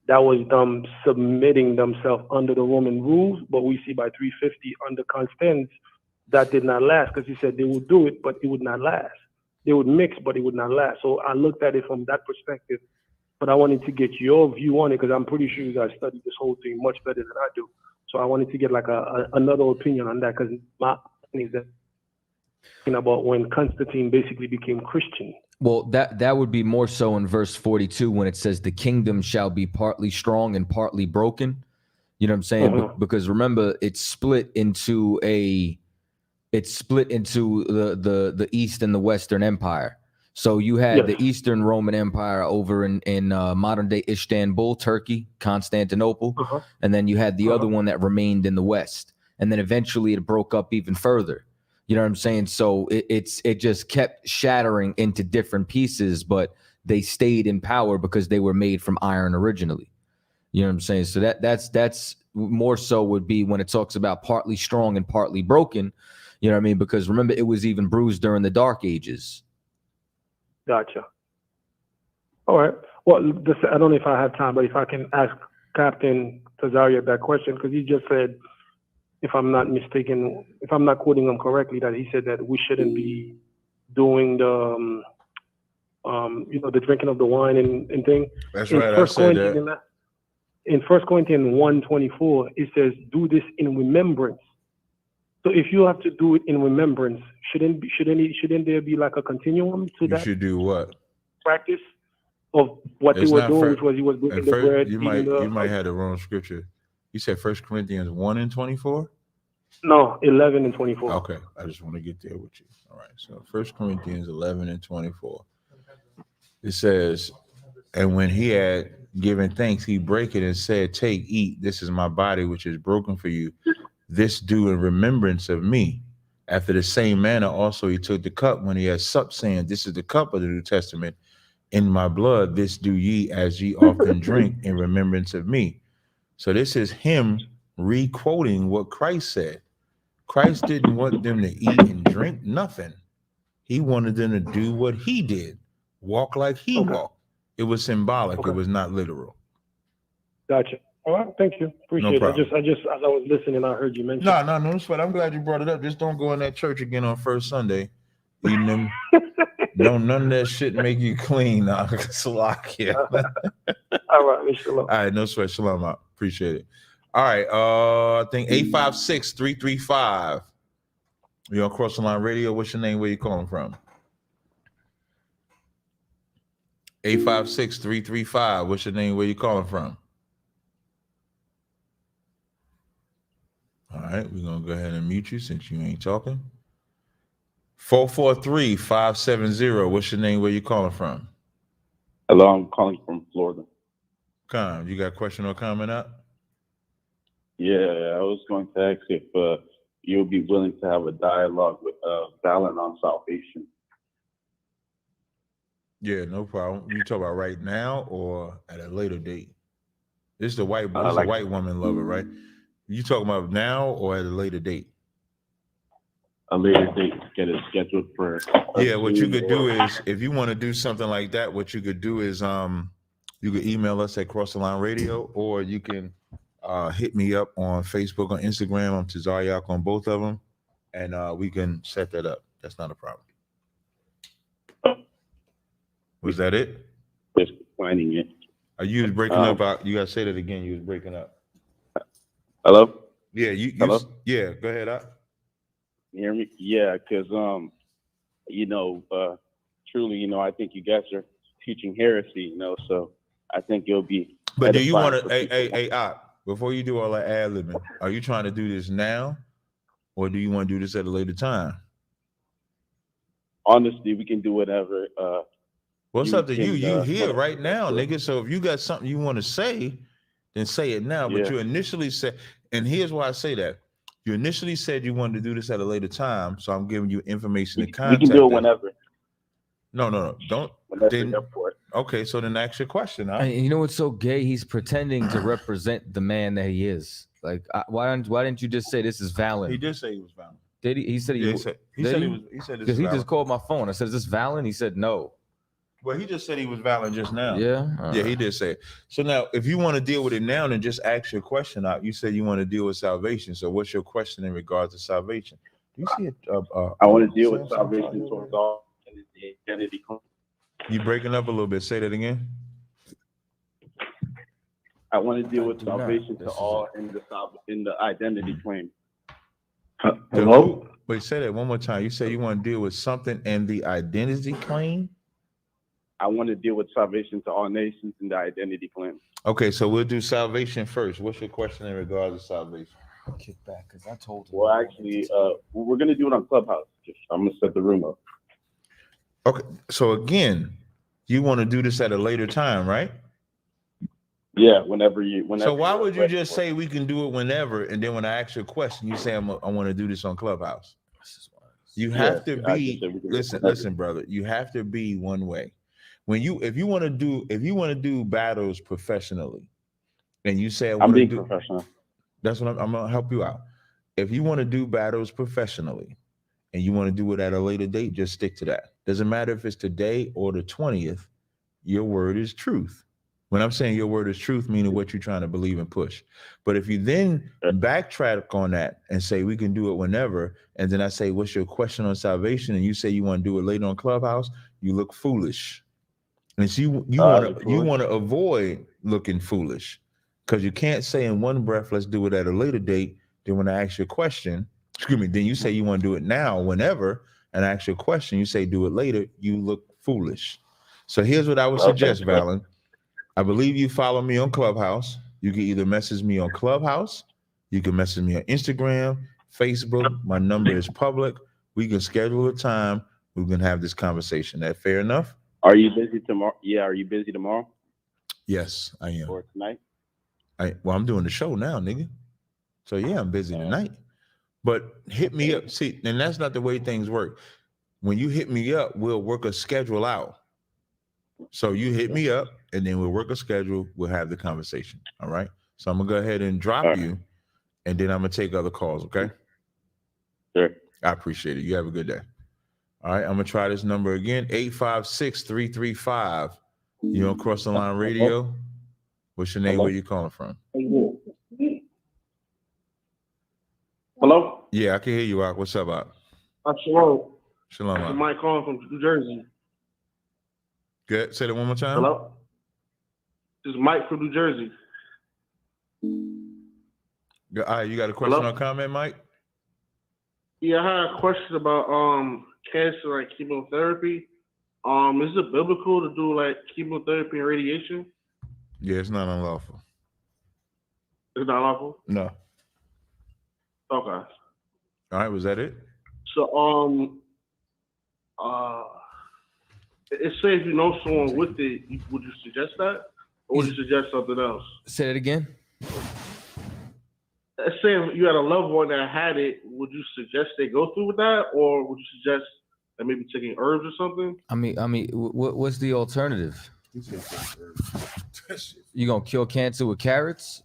that was them submitting themselves under the Roman rules. But we see by 350 under Constance, that did not last, because he said they would do it, but it would not last. They would mix, but it would not last. So I looked at it from that perspective, but I wanted to get your view on it, because I'm pretty sure you guys studied this whole thing much better than I do. So I wanted to get like another opinion on that, because my opinion is that about when Constantine basically became Christian. Well, that would be more so in verse 42 when it says the kingdom shall be partly strong and partly broken. You know what I'm saying? Because remember, it's split into the East and the Western Empire. So you had the Eastern Roman Empire over in modern day Istanbul, Turkey, Constantinople, and then you had the other one that remained in the West, and then eventually it broke up even further. You know what I'm saying? So it just kept shattering into different pieces, but they stayed in power because they were made from iron originally. You know what I'm saying? So that's more so would be when it talks about partly strong and partly broken. You know what I mean? Because remember, it was even bruised during the Dark Ages. Gotcha. All right. Well, I don't know if I have time, but if I can ask Captain Tazaryach that question, because he just said, if I'm not mistaken, if I'm not quoting him correctly, that he said that we shouldn't be doing the, the drinking of the wine and thing. That's right. I said that. In 1 Corinthians 1:24, it says, "Do this in remembrance." So if you have to do it in remembrance, shouldn't there be like a continuum to that? You should do what? Practice of what they were doing, which was he was breaking the bread. You might have the wrong scripture. You said 1 Corinthians 1:24? No, 11:24. Okay, I just want to get there with you. All right, so 1 Corinthians 11:24. It says, "And when he had given thanks, he brake it and said, Take, eat, this is my body, which is broken for you. This do in remembrance of me. After the same manner also he took the cup when he had supped, saying, This is the cup of the New Testament. In my blood, this do ye as ye often drink in remembrance of me." So this is him re-quoting what Christ said. Christ didn't want them to eat and drink nothing. He wanted them to do what he did, walk like he walked. It was symbolic. It was not literal. Gotcha. All right, thank you. Appreciate it. problem. I just, as I was listening, I heard you mention. No sweat. I'm glad you brought it up. Just don't go in that church again on first Sunday. Eating them. Don't none of that shit make you clean. Salakia. All right, shalom. All right, no sweat. Shalom out. Appreciate it. All right. I think 856-335. You're on Cross the Line Radio. What's your name? Where you calling from? 856-335. What's your name? Where you calling from? All right, we're gonna go ahead and mute you since you ain't talking. 443-570. What's your name? Where you calling from? Hello, I'm calling from Florida. Con, you got a question or comment up? Yeah, I was going to ask if you'll be willing to have a dialogue with Valen on salvation. Yeah, no problem. You talk about right now or at a later date? This is the white, this is like a white woman lover, right? You talking about now or at a later date? A later date, get it scheduled for. Yeah, what you could do is, if you want to do something like that, what you could do is, you could email us at Cross the Line Radio, or you can hit me up on Facebook, on Instagram. I'm Tazaryach on both of them, and we can set that up. That's not a problem. Was that it? Just planning it. You was breaking up. You gotta say that again. You was breaking up. Hello? Yeah, Hello? Yeah, go ahead. You hear me? Yeah, because truly, I think you guys are teaching heresy, so I think you'll be. But do you want to, hey, before you do all that ad-libbing, are you trying to do this now, or do you want to do this at a later time? Honestly, we can do whatever. What's up to you? You here right now, nigga. So if you got something you want to say, then say it now. But you initially said, and here's why I say that. You initially said you wanted to do this at a later time, so I'm giving you information and contact. We can do it whenever. No. Don't. Okay, so then ask your question. Huh? And you know what's so gay? He's pretending to represent the man that he is. Like, why didn't you just say this is Valen? He did say he was Valen. Did he? He said he said this because he just called my phone. I said, "Is this Valen?" He said no. Well, he just said he was Valen just now. Yeah. He did say it. So now, if you want to deal with it now, then just ask your question out. You said you want to deal with salvation. So what's your question in regards to salvation? Do you see it? I want to deal with salvation towards all and the identity. You breaking up a little bit. Say that again. I want to deal with salvation to all in the identity claim. Hello? Wait, say that one more time. You say you want to deal with something and the identity claim? I want to deal with salvation to all nations in the identity claim. Okay, so we'll do salvation first. What's your question in regards to salvation? Kick back, because I told him. Well, actually, we're going to do it on Clubhouse. I'm going to set the room up. Okay, so again, you want to do this at a later time, right? Yeah, whenever. So why would you just say we can do it whenever, and then when I ask you a question, you say I want to do this on Clubhouse? You have to be listen, brother. You have to be one way. If you want to do battles professionally, and you say I'm being professional. That's what I'm gonna help you out. If you want to do battles professionally, and you want to do it at a later date, just stick to that. Doesn't matter if it's today or the 20th. Your word is truth. When I'm saying your word is truth, meaning what you're trying to believe and push. But if you then backtrack on that and say we can do it whenever, and then I say, what's your question on salvation? And you say you want to do it later on Clubhouse, you look foolish. And so you want to avoid looking foolish, because you can't say in one breath, let's do it at a later date. Then when I ask you a question, then you say you want to do it now, whenever, and I ask you a question, you say do it later, you look foolish. So here's what I would suggest, Valen. I believe you follow me on Clubhouse. You can either message me on Clubhouse, you can message me on Instagram, Facebook. My number is public. We can schedule a time. We can have this conversation. That fair enough? Are you busy tomorrow? Yeah, are you busy tomorrow? Yes, I am. Or tonight? Well, I'm doing the show now, nigga. So yeah, I'm busy tonight. But hit me up. See, and that's not the way things work. When you hit me up, we'll work a schedule out. So you hit me up, and then we'll work a schedule. We'll have the conversation. All right. So I'm gonna go ahead and drop you, and then I'm gonna take other calls. Okay. Sure. I appreciate it. You have a good day. All right, I'm gonna try this number again. 856-335. You on Cross the Line Radio? What's your name? Hello? Where you calling from? Hello? Yeah, I can hear you, Ak. What's up, Ak? Shalom. Shalom, This is Ak. Mike calling from New Jersey. Good. Say that one more time. Hello? This is Mike from New Jersey. All right, you got a question Hello? or comment, Mike? Yeah, I had a question about cancer, like chemotherapy. Is it biblical to do like chemotherapy and radiation? Yeah, it's not unlawful. It's not lawful? No. Okay. All right, was that it? So it says you know someone with it, would you suggest that? Or would you suggest something else? Say that again. Let's say if you had a loved one that had it, would you suggest they go through with that, or would you suggest that maybe taking herbs or something? I mean, what's the alternative? You gonna cure cancer with carrots?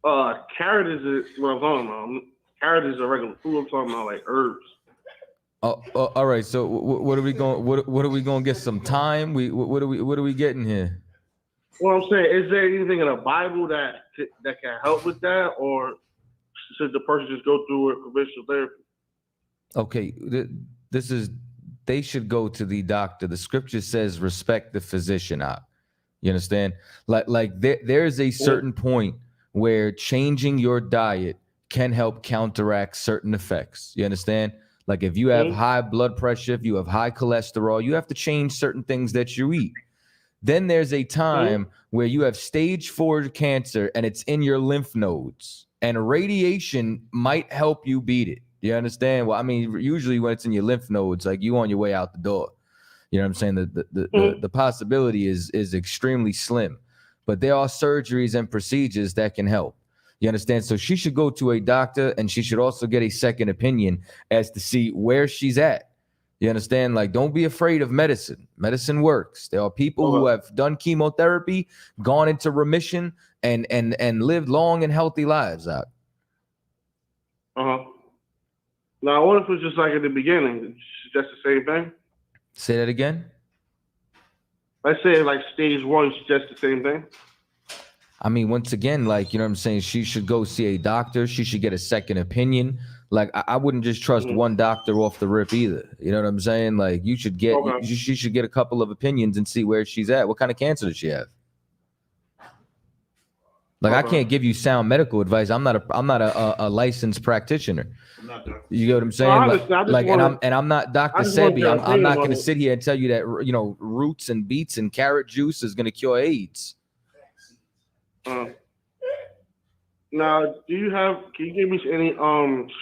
Carrot is what I'm talking about. Carrot is a regular food. I'm talking about like herbs. Oh, all right. So what are we going? What are we going to get? Some time? What are we getting here? Well, I'm saying, is there anything in the Bible that can help with that, or should the person just go through a conventional therapy? Okay, they should go to the doctor. The scripture says respect the physician. You understand? Like there's a certain point where changing your diet can help counteract certain effects. You understand? Like if you have high blood pressure, if you have high cholesterol, you have to change certain things that you eat. Then there's a time where you have stage 4 cancer and it's in your lymph nodes, and radiation might help you beat it. You understand? Well, I mean, usually when it's in your lymph nodes, like you on your way out the door. You know what I'm saying? The possibility is extremely slim, but there are surgeries and procedures that can help. You understand? So she should go to a doctor, and she should also get a second opinion as to see where she's at. You understand? Like, don't be afraid of medicine. Medicine works. There are people who have done chemotherapy, gone into remission, and lived long and healthy lives out. Now, what if it's just like at the beginning? It's just the same thing? Say that again? Let's say like stage 1 is just the same thing. I mean, once again, like, you know what I'm saying? She should go see a doctor. She should get a second opinion. Like, I wouldn't just trust one doctor off the rip either. You know what I'm saying? Like, you should get, she should get a couple of opinions and see where she's at. What kind of cancer does she have? Like, I can't give you sound medical advice. I'm not a licensed practitioner. You get what I'm saying? I'm not Dr. Sebi. I'm not going to sit here and tell you that, you know, roots and beets and carrot juice is going to cure AIDS. Now, can you give me any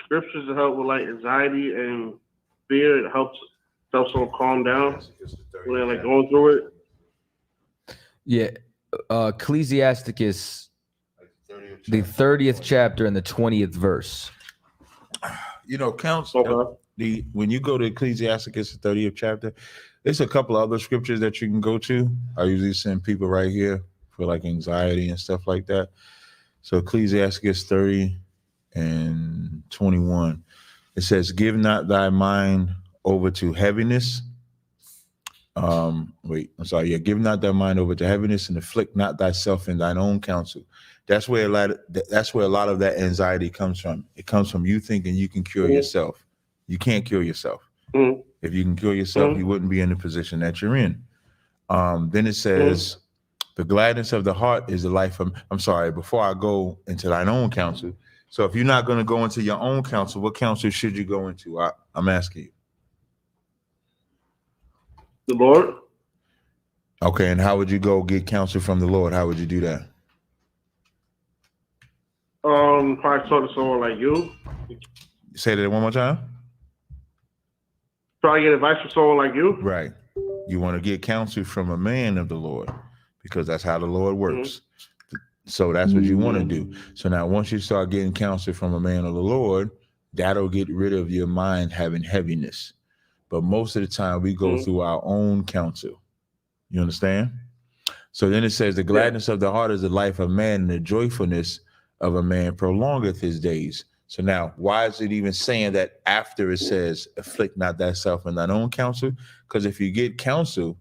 scriptures to help with like anxiety and fear? It helps someone calm down when they're like going through it. Yeah, Ecclesiasticus, the 30th chapter and the 20th verse. You know, when you go to Ecclesiasticus, the 30th chapter, there's a couple of other scriptures that you can go to. I usually send people right here for like anxiety and stuff like that. So Ecclesiasticus 30 and 21, it says, give not thy mind over to heaviness. Give not thy mind over to heaviness, and afflict not thyself in thine own counsel. That's where a lot of that anxiety comes from. It comes from you thinking you can cure yourself. You can't cure yourself. If you can cure yourself, you wouldn't be in the position that you're in. Then it says, the gladness of the heart is the life of, before I go into thine own counsel. So if you're not going to go into your own counsel, what counsel should you go into? I'm asking you. The Lord. Okay, and how would you go get counsel from the Lord? How would you do that? Probably talk to someone like you. Say that one more time. Try to get advice from someone like you. Right. You want to get counsel from a man of the Lord, because that's how the Lord works. So that's what you want to do. So now once you start getting counsel from a man of the Lord, that'll get rid of your mind having heaviness. But most of the time we go through our own counsel. You understand? So then it says, the gladness of the heart is the life of man, and the joyfulness of a man prolongeth his days. So now, why is it even saying that after it says, afflict not thyself in thine own counsel? Because if you get counsel,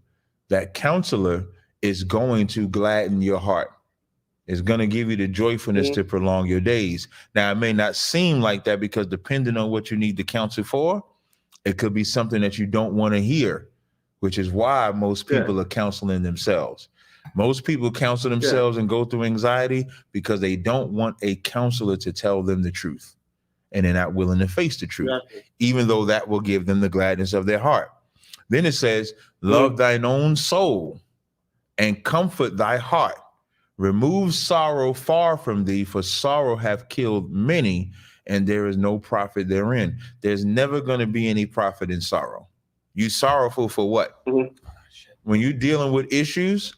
that counselor is going to gladden your heart. It's going to give you the joyfulness to prolong your days. Now, it may not seem like that because depending on what you need the counsel for, it could be something that you don't want to hear, which is why most people are counseling themselves. Most people counsel themselves and go through anxiety because they don't want a counselor to tell them the truth. And they're not willing to face the truth, even though that will give them the gladness of their heart. Then it says, love thine own soul and comfort thy heart. Remove sorrow far from thee, for sorrow hath killed many, and there is no profit therein. There's never going to be any profit in sorrow. You sorrowful for what? When you're dealing with issues,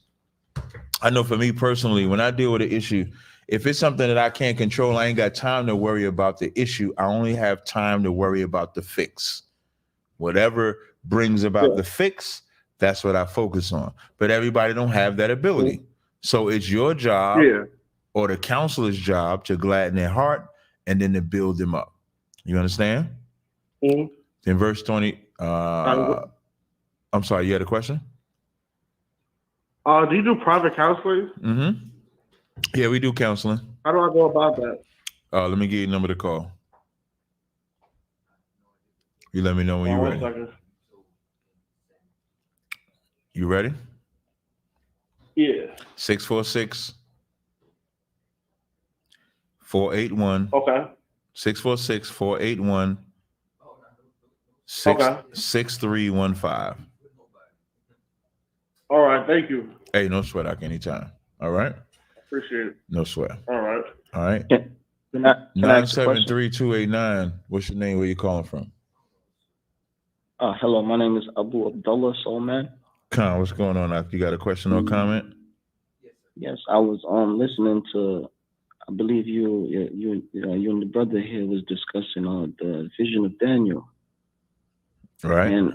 I know for me personally, when I deal with an issue, if it's something that I can't control, I ain't got time to worry about the issue. I only have time to worry about the fix. Whatever brings about the fix, that's what I focus on. But everybody don't have that ability. So it's your job or the counselor's job to gladden their heart and then to build them up. You understand? In verse 20, I'm sorry, you had a question? Do you do private counseling? Yeah, we do counseling. How do I go about that? Let me give you the number to call. You let me know when you're ready. 1 second. You ready? Yeah. 646 481. Okay. 646 481 6315. All right. Thank you. Hey, no sweat, anytime. All right. Appreciate it. No sweat. All right. All right. Can I ask a question? 973-289. What's your name? Where you calling from? Hello, my name is Abu Abdullah Soulman. Khan, what's going on? You got a question or comment? Yes, I was listening to. I believe you and the brother here was discussing the vision of Daniel. Right.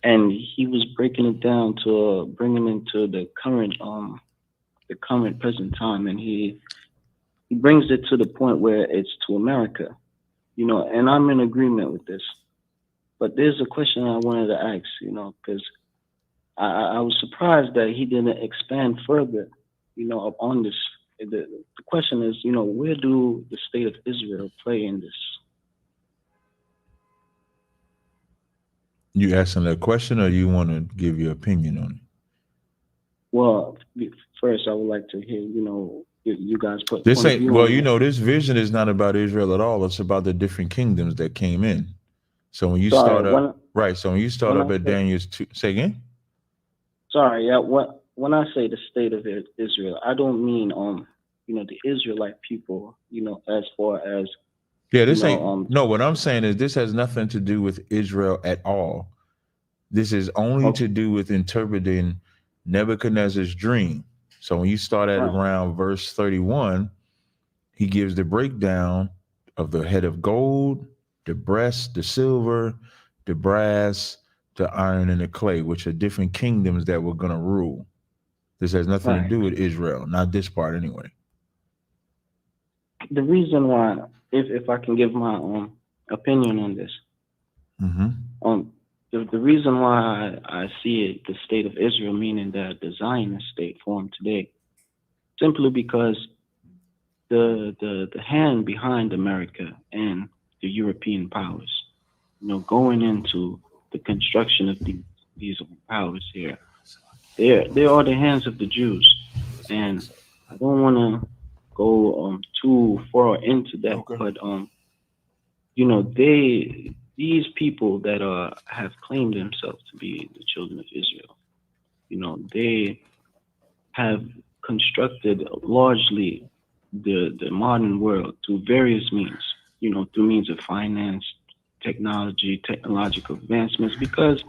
And he was breaking it down to bringing into the current present time, and he brings it to the point where it's to America, and I'm in agreement with this. But there's a question I wanted to ask, because I was surprised that he didn't expand further, on this. The question is, where do the state of Israel play in this? You asking that question, or you want to give your opinion on it? Well, first I would like to hear, you guys put This ain't well, this vision is not about Israel at all. It's about the different kingdoms that came in. So when you start up at Daniel's 2, say again. Sorry, yeah. When I say the state of Israel, I don't mean the Israelite people, as far as what I'm saying is this has nothing to do with Israel at all. This is only to do with interpreting Nebuchadnezzar's dream. So when you start at around verse 31, he gives the breakdown of the head of gold, the breast, the silver, the brass, the iron, and the clay, which are different kingdoms that were going to rule. This has nothing to do with Israel, not this part anyway. The reason why, if I can give my opinion on this, the reason why I see it, the state of Israel, meaning that the Zionist state formed today, simply because the hand behind America and the European powers, going into the construction of these powers here, they are the hands of the Jews, and I don't want to go too far into that, but these people that have claimed themselves to be the children of Israel, they have constructed largely the modern world through various means, through means of finance, technology, technological advancements, because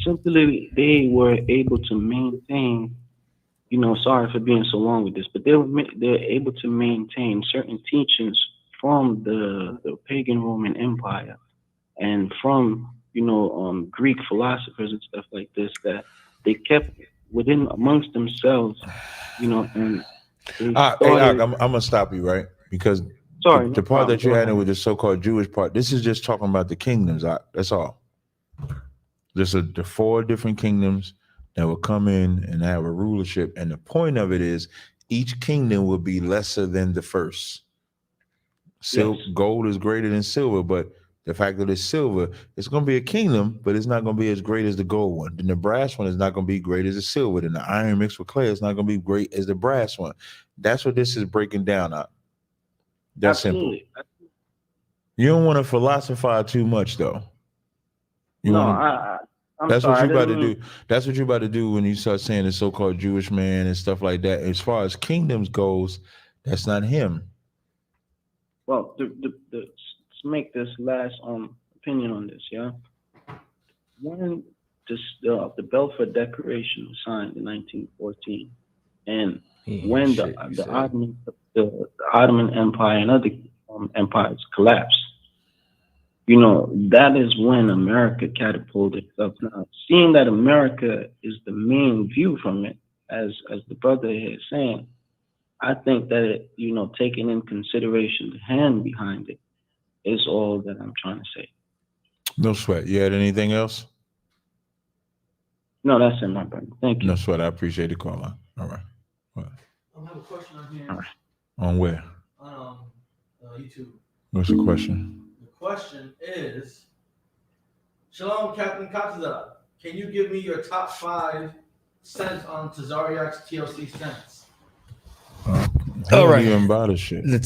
simply they were able to maintain, sorry for being so long with this, but they're able to maintain certain teachings from the pagan Roman Empire and from, Greek philosophers and stuff like this, that they kept within amongst themselves, and hey, I'm going to stop you, right? Because Sorry. The part that you had in with the so-called Jewish part, this is just talking about the kingdoms. That's all. There's the 4 different kingdoms that will come in and have a rulership. And the point of it is each kingdom will be lesser than the first. Gold is greater than silver, but the fact that it's silver, it's going to be a kingdom, but it's not going to be as great as the gold one. Then the brass one is not going to be great as the silver. Then the iron mixed with clay is not going to be great as the brass one. That's what this is breaking down on. That's simple. You don't want to philosophize too much, though. That's what you're about to do. That's what you're about to do when you start saying the so-called Jewish man and stuff like that. As far as kingdoms goes, that's not him. Well, let's make this last opinion on this, yeah? When the Balfour Declaration was signed in 1914, and when the Ottoman Empire and other empires collapsed, you know, that is when America catapulted itself. Now, seeing that America is the main view from it, as the brother here is saying, I think that it, you know, taking in consideration the hand behind it is all that I'm trying to say. No sweat. You had anything else? No, that's it, my brother. Thank you. No sweat. I appreciate the call. All right. What? I have a question on here. On where? On YouTube. What's the question? The question is, Shalom, Captain Chaataza. Can you give me your top 5 cents on Tazaryach's TLC cents? All right. Even bother shit. The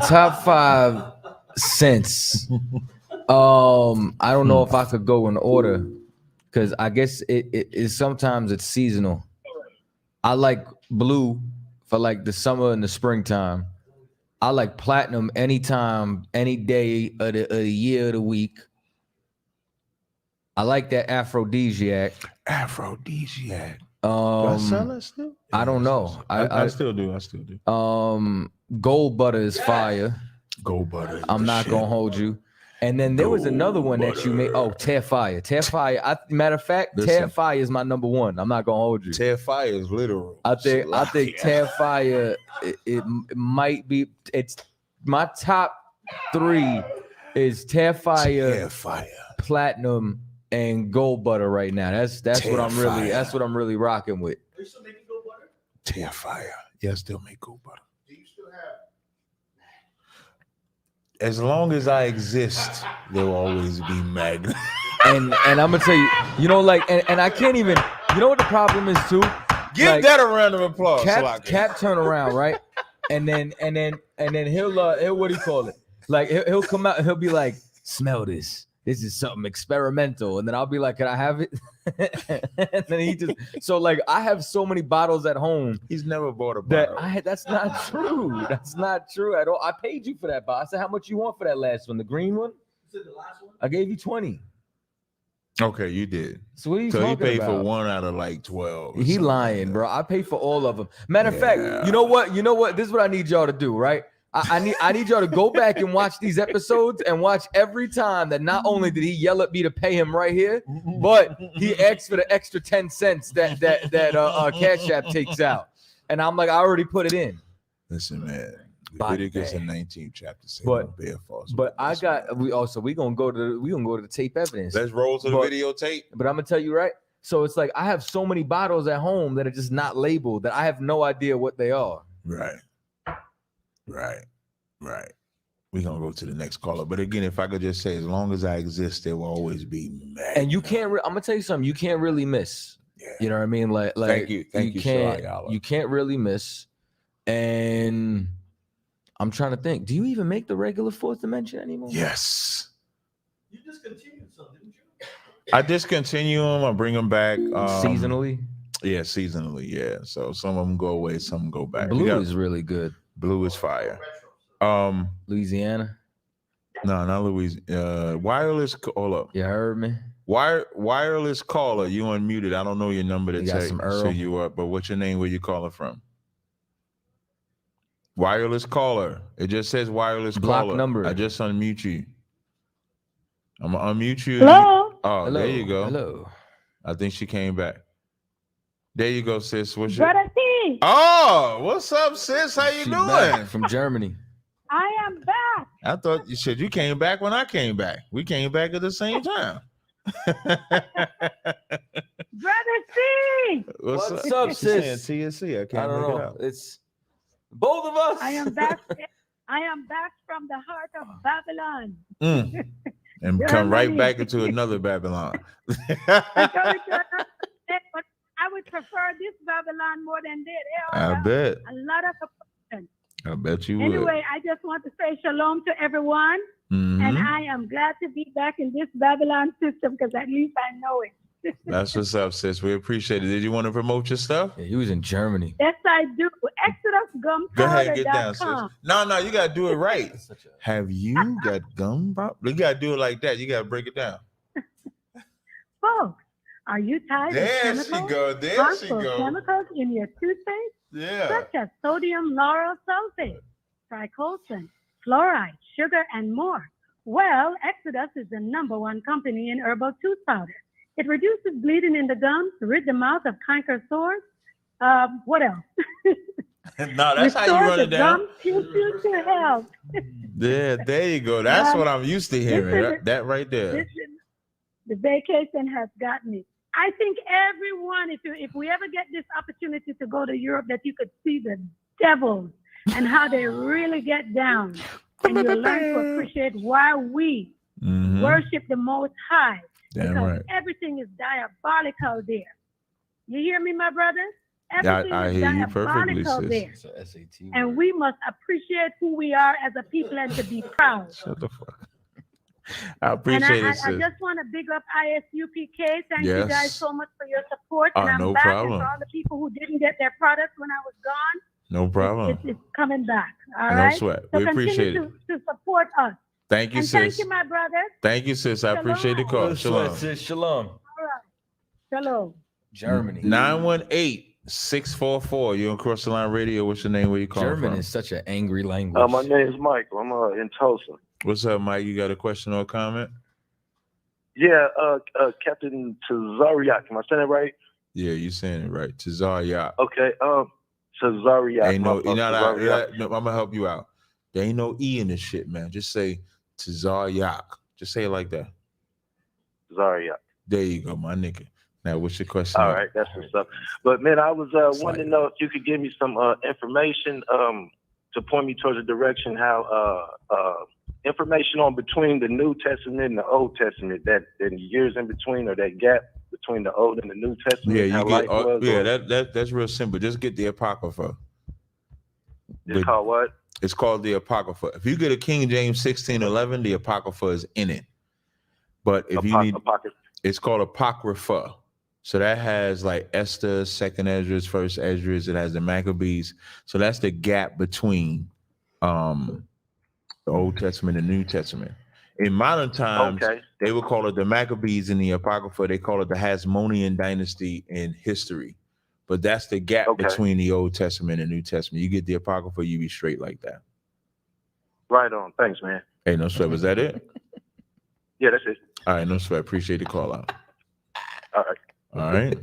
top 5 cents. I don't know if I could go in order because I guess it sometimes it's seasonal. I like blue for like the summer and the springtime. I like platinum anytime, any day of the year of the week. I like that aphrodisiac. Aphrodisiac. Do I sell it still? I don't know. I still do. Gold butter is fire. Gold butter. I'm not gonna hold you. And then there was another one that you made. Oh, Terrifier. Terrifier. Matter of fact, Terrifier is my number 1. I'm not gonna hold you. Terrifier is literal. I think Terrifier. It might be. It's my top 3 is Terrifier, Platinum, and Gold Butter right now. That's what I'm really rocking with. Are you still making gold butter? Terrifier. Yeah, I still make gold butter. Do you still have? As long as I exist, there will always be Magna. and I'm gonna tell you, you know, like, and I can't even. You know what the problem is too? Give that a round of applause. Cap turn around, right? And then he'll what do you call it? Like he'll come out and he'll be like, smell this. This is something experimental. And then I'll be like, can I have it? And then he just, so like, I have so many bottles at home. He's never bought a bottle. That's not true. That's not true at all. I paid you for that bottle. I said, how much you want for that last one? The green one? You said the last one? I gave you 20. Okay, you did. So what are you so talking he paid about? for 1 out of like 12. He lying, bro. I paid for all of them. Matter of fact, you know what? This is what I need y'all to do, right? I need y'all to go back and watch these episodes and watch every time that not only did he yell at me to pay him right here, but he asked for the extra 10 cents that Cash App takes out. And I'm like, I already put it in. Listen, man. Leviticus in 19th chapter says bear false. But I got we gonna go to the tape evidence. Let's roll to the videotape. But I'm gonna tell you right. So it's like I have so many bottles at home that are just not labeled that I have no idea what they are. Right. We're gonna go to the next caller. But again, if I could just say, as long as I exist, there will always be Magna. And you can't I'm gonna tell you something, you can't really miss. Yeah. You know what I mean? Like thank you. You can't really miss. And I'm trying to think. Do you even make the regular 4th dimension anymore? Yes. You discontinued some, didn't you? I discontinue them. I bring them back seasonally. Yeah, seasonally. Yeah. So some of them go away, some go back. Blue is really good. Blue is fire. Louisiana. No, not Louisiana. Wireless. Hold up. You heard me. Wireless caller. You unmuted. I don't know your number to take. So you up. But what's your name? Where you calling from? Wireless caller. It just says wireless block caller. Number. I just unmute you. I'm gonna unmute you. Hello. Oh, hello. There you go. Hello. I think she came back. There you go, sis. What's your? Oh, what's up, sis? How you doing? From Germany. I am back. I thought you said you came back when I came back. We came back at the same time. Brother C. What's up, sis? TSC. I can't I don't make it know. out. It's both of us. I am back. I am back from the heart of Babylon. And come right back into another Babylon. I would prefer this Babylon more than that. I bet. A lot of oppression. I bet you would. Anyway, I just want to say shalom to everyone. Mhm. And I am glad to be back in this Babylon system because at least I know it. That's what's up, sis. We appreciate it. Did you want to promote your stuff? Yeah, he was in Germany. Yes, I do. Go ahead, get down, sis. ExodusGumPowder.com. No, you gotta do it right. Have you got gum? You gotta do it like that. You gotta break it down. Folks, are you tired There of she chemicals? go. There she Harmful go. chemicals in your toothpaste? Yeah. Such as sodium lauryl sulfate, tricolsan, fluoride, sugar, and more. Well, Exodus is the #1 company in herbal tooth powder. It reduces bleeding in the gums, rid the mouth of canker sores. What else? No, that's how you run it down. Gum tissue to health. Yeah, there you go. That's what I'm used to hearing. Listen, That right there. Listen, the vacation has got me. I think everyone, if we ever get this opportunity to go to Europe, that you could see the devils and how they really get down. And you'll learn to appreciate why we worship the Most High. Damn because right. everything is diabolical there. You hear me, my brothers? Yeah, Everything I is hear you perfectly, diabolical sis. there. And we must appreciate who we are as a people and to be proud. Shut the fuck up. I appreciate and it, sis. I just want to big up ISUPK. Thank you Yes. guys so much for your support. And I'm No back. problem. And for all the people who didn't get their products when I was gone, No problem. it's coming back. All No right? sweat. So We appreciate continue to support us. Thank you, And sis. thank you, my brothers. Thank you, sis. I appreciate the call. No Shalom. sweat, sis. Shalom. All right. Shalom. Germany. 918-644. You're on Cross the Line Radio. What's your name? Where you calling German from? is such an angry language. My name is Michael. I'm in Tulsa. What's up, Mike? You got a question or a comment? Yeah, Captain Tazaryach. Am I saying it right? Yeah, you saying it right. Tazaryach. Okay. Tazaryach. Ain't no, Tazaryach. I'm gonna help you out. There ain't no E in this shit, man. Just say Tazaryach. Just say it like that. Tazaryach. There you go, my nigga. Now, what's your question? All right, that's what's up. But man, I was wanting to know if you could give me some information to point me towards a direction how information on between the New Testament and the Old Testament, that years in between or that gap between the Old and the New Testament. Yeah, you how get. life was, That's real simple. Just get the Apocrypha. It's called what? It's called the Apocrypha. If you get a King James 1611, the Apocrypha is in it. But if you need, it's called Apocrypha. So that has like Esther, Second Esdras, First Esdras. It has the Maccabees. So that's the gap between the Old Testament and New Testament. In modern times, they would call it the Maccabees in the Apocrypha. They call it the Hasmonean dynasty in history. But that's the gap between the Old Testament and New Testament. You get the Apocrypha, you be straight like that. Right on. Thanks, man. Hey, no sweat. Was that it? Yeah, that's it. All right, no sweat. Appreciate the call out. All right. All right.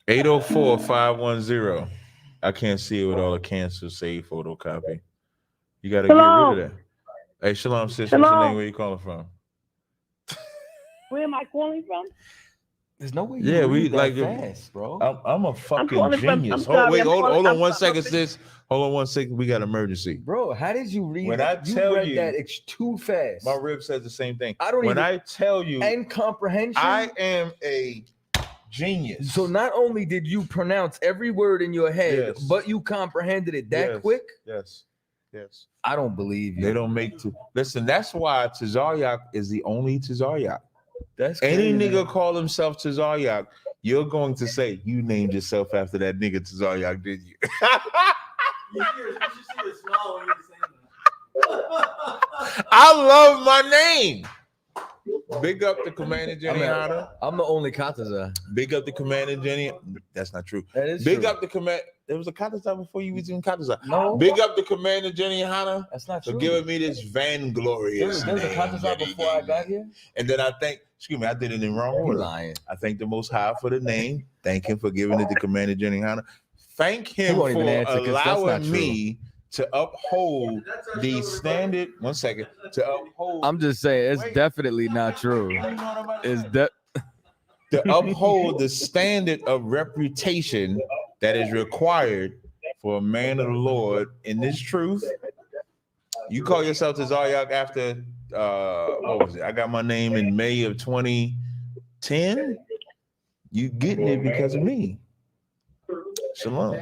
804-510. I can't see it with all the cancel save photocopy. You got to get rid of that. Hey, shalom, sis. What's your Shalom. name? Where you calling from? Where am I calling from? There's no way. Yeah, we read that like fast, bro. I'm a fucking calling from- genius. I'm sorry, Hold on one I'm second, sis. Hold on 1 second. We got emergency. Bro, how did you read When that? I tell read you- that it's too fast. My rib says the same thing. I don't when even. I tell you, and comprehension. I am a genius. So not only did you pronounce every word in your head, Yes. but you comprehended it that Yes. quick. Yes. Yes. I don't believe you. They don't make two. Listen, that's why Tazaryach is the only Tazaryach. That's any crazy. nigga call himself Tazaryach, you're going to say you named yourself after that nigga Tazaryach, did you? You should see the smile when you're saying that. I love my name. Big up the Commander Jenny Hunter. I'm the only Chaataza. Big up the Commander Jenny. That's not true. That is Big true. up the command. There was a Chaataza before you was in Chaataza. No. Big up the Commander Jenny Hunter. That's not for true. giving me this vainglorious There was a name Chaataza that he before I gave me. got here. And then I think, excuse me, I did it in wrong You order. lying. I thank the Most High for the name. Thank him for giving it to Commander Jenny Hunter. Thank him He won't even for answer 'cause that's not allowing true. me to uphold the standard. 1 second. To uphold. I'm just saying it's definitely not true. It's to uphold the standard of reputation that is required for a man of the Lord in this truth. You call yourself Tazaryach after what was it? I got my name in May of 2010. You getting it because of me. Shalom.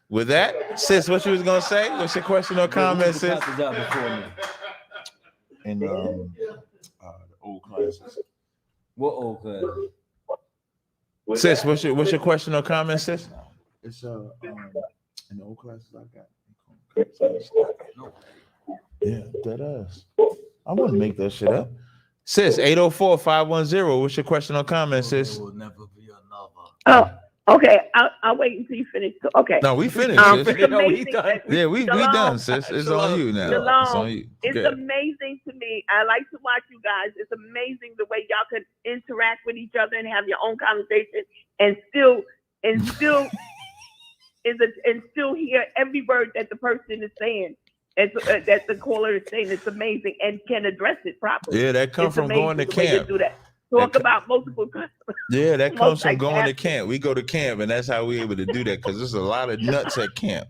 With that, sis, what you was gonna say? What's your question or comment, sis? In the old classes. What old classes? Sis, what's your question or comment, sis? It's in the old classes I got. Yeah, that ass. I wouldn't make that shit up. Sis, 804-510. What's your question or comment, sis? Oh, okay. I'll wait until you finish. Okay. No, we finished, sis. It's amazing. Yeah, we done, sis. It's on you now. Shalom. It's on you. It's Good. amazing to me. I like to watch you guys. It's amazing the way y'all can interact with each other and have your own conversation and still hear every word that the person is saying. That the caller is saying. It's amazing and can address it properly. Yeah, that comes from going to camp. Do that. Talk about multiple customers. Yeah, that comes from going to camp. We go to camp, and that's how we're able to do that because there's a lot of nuts at camp.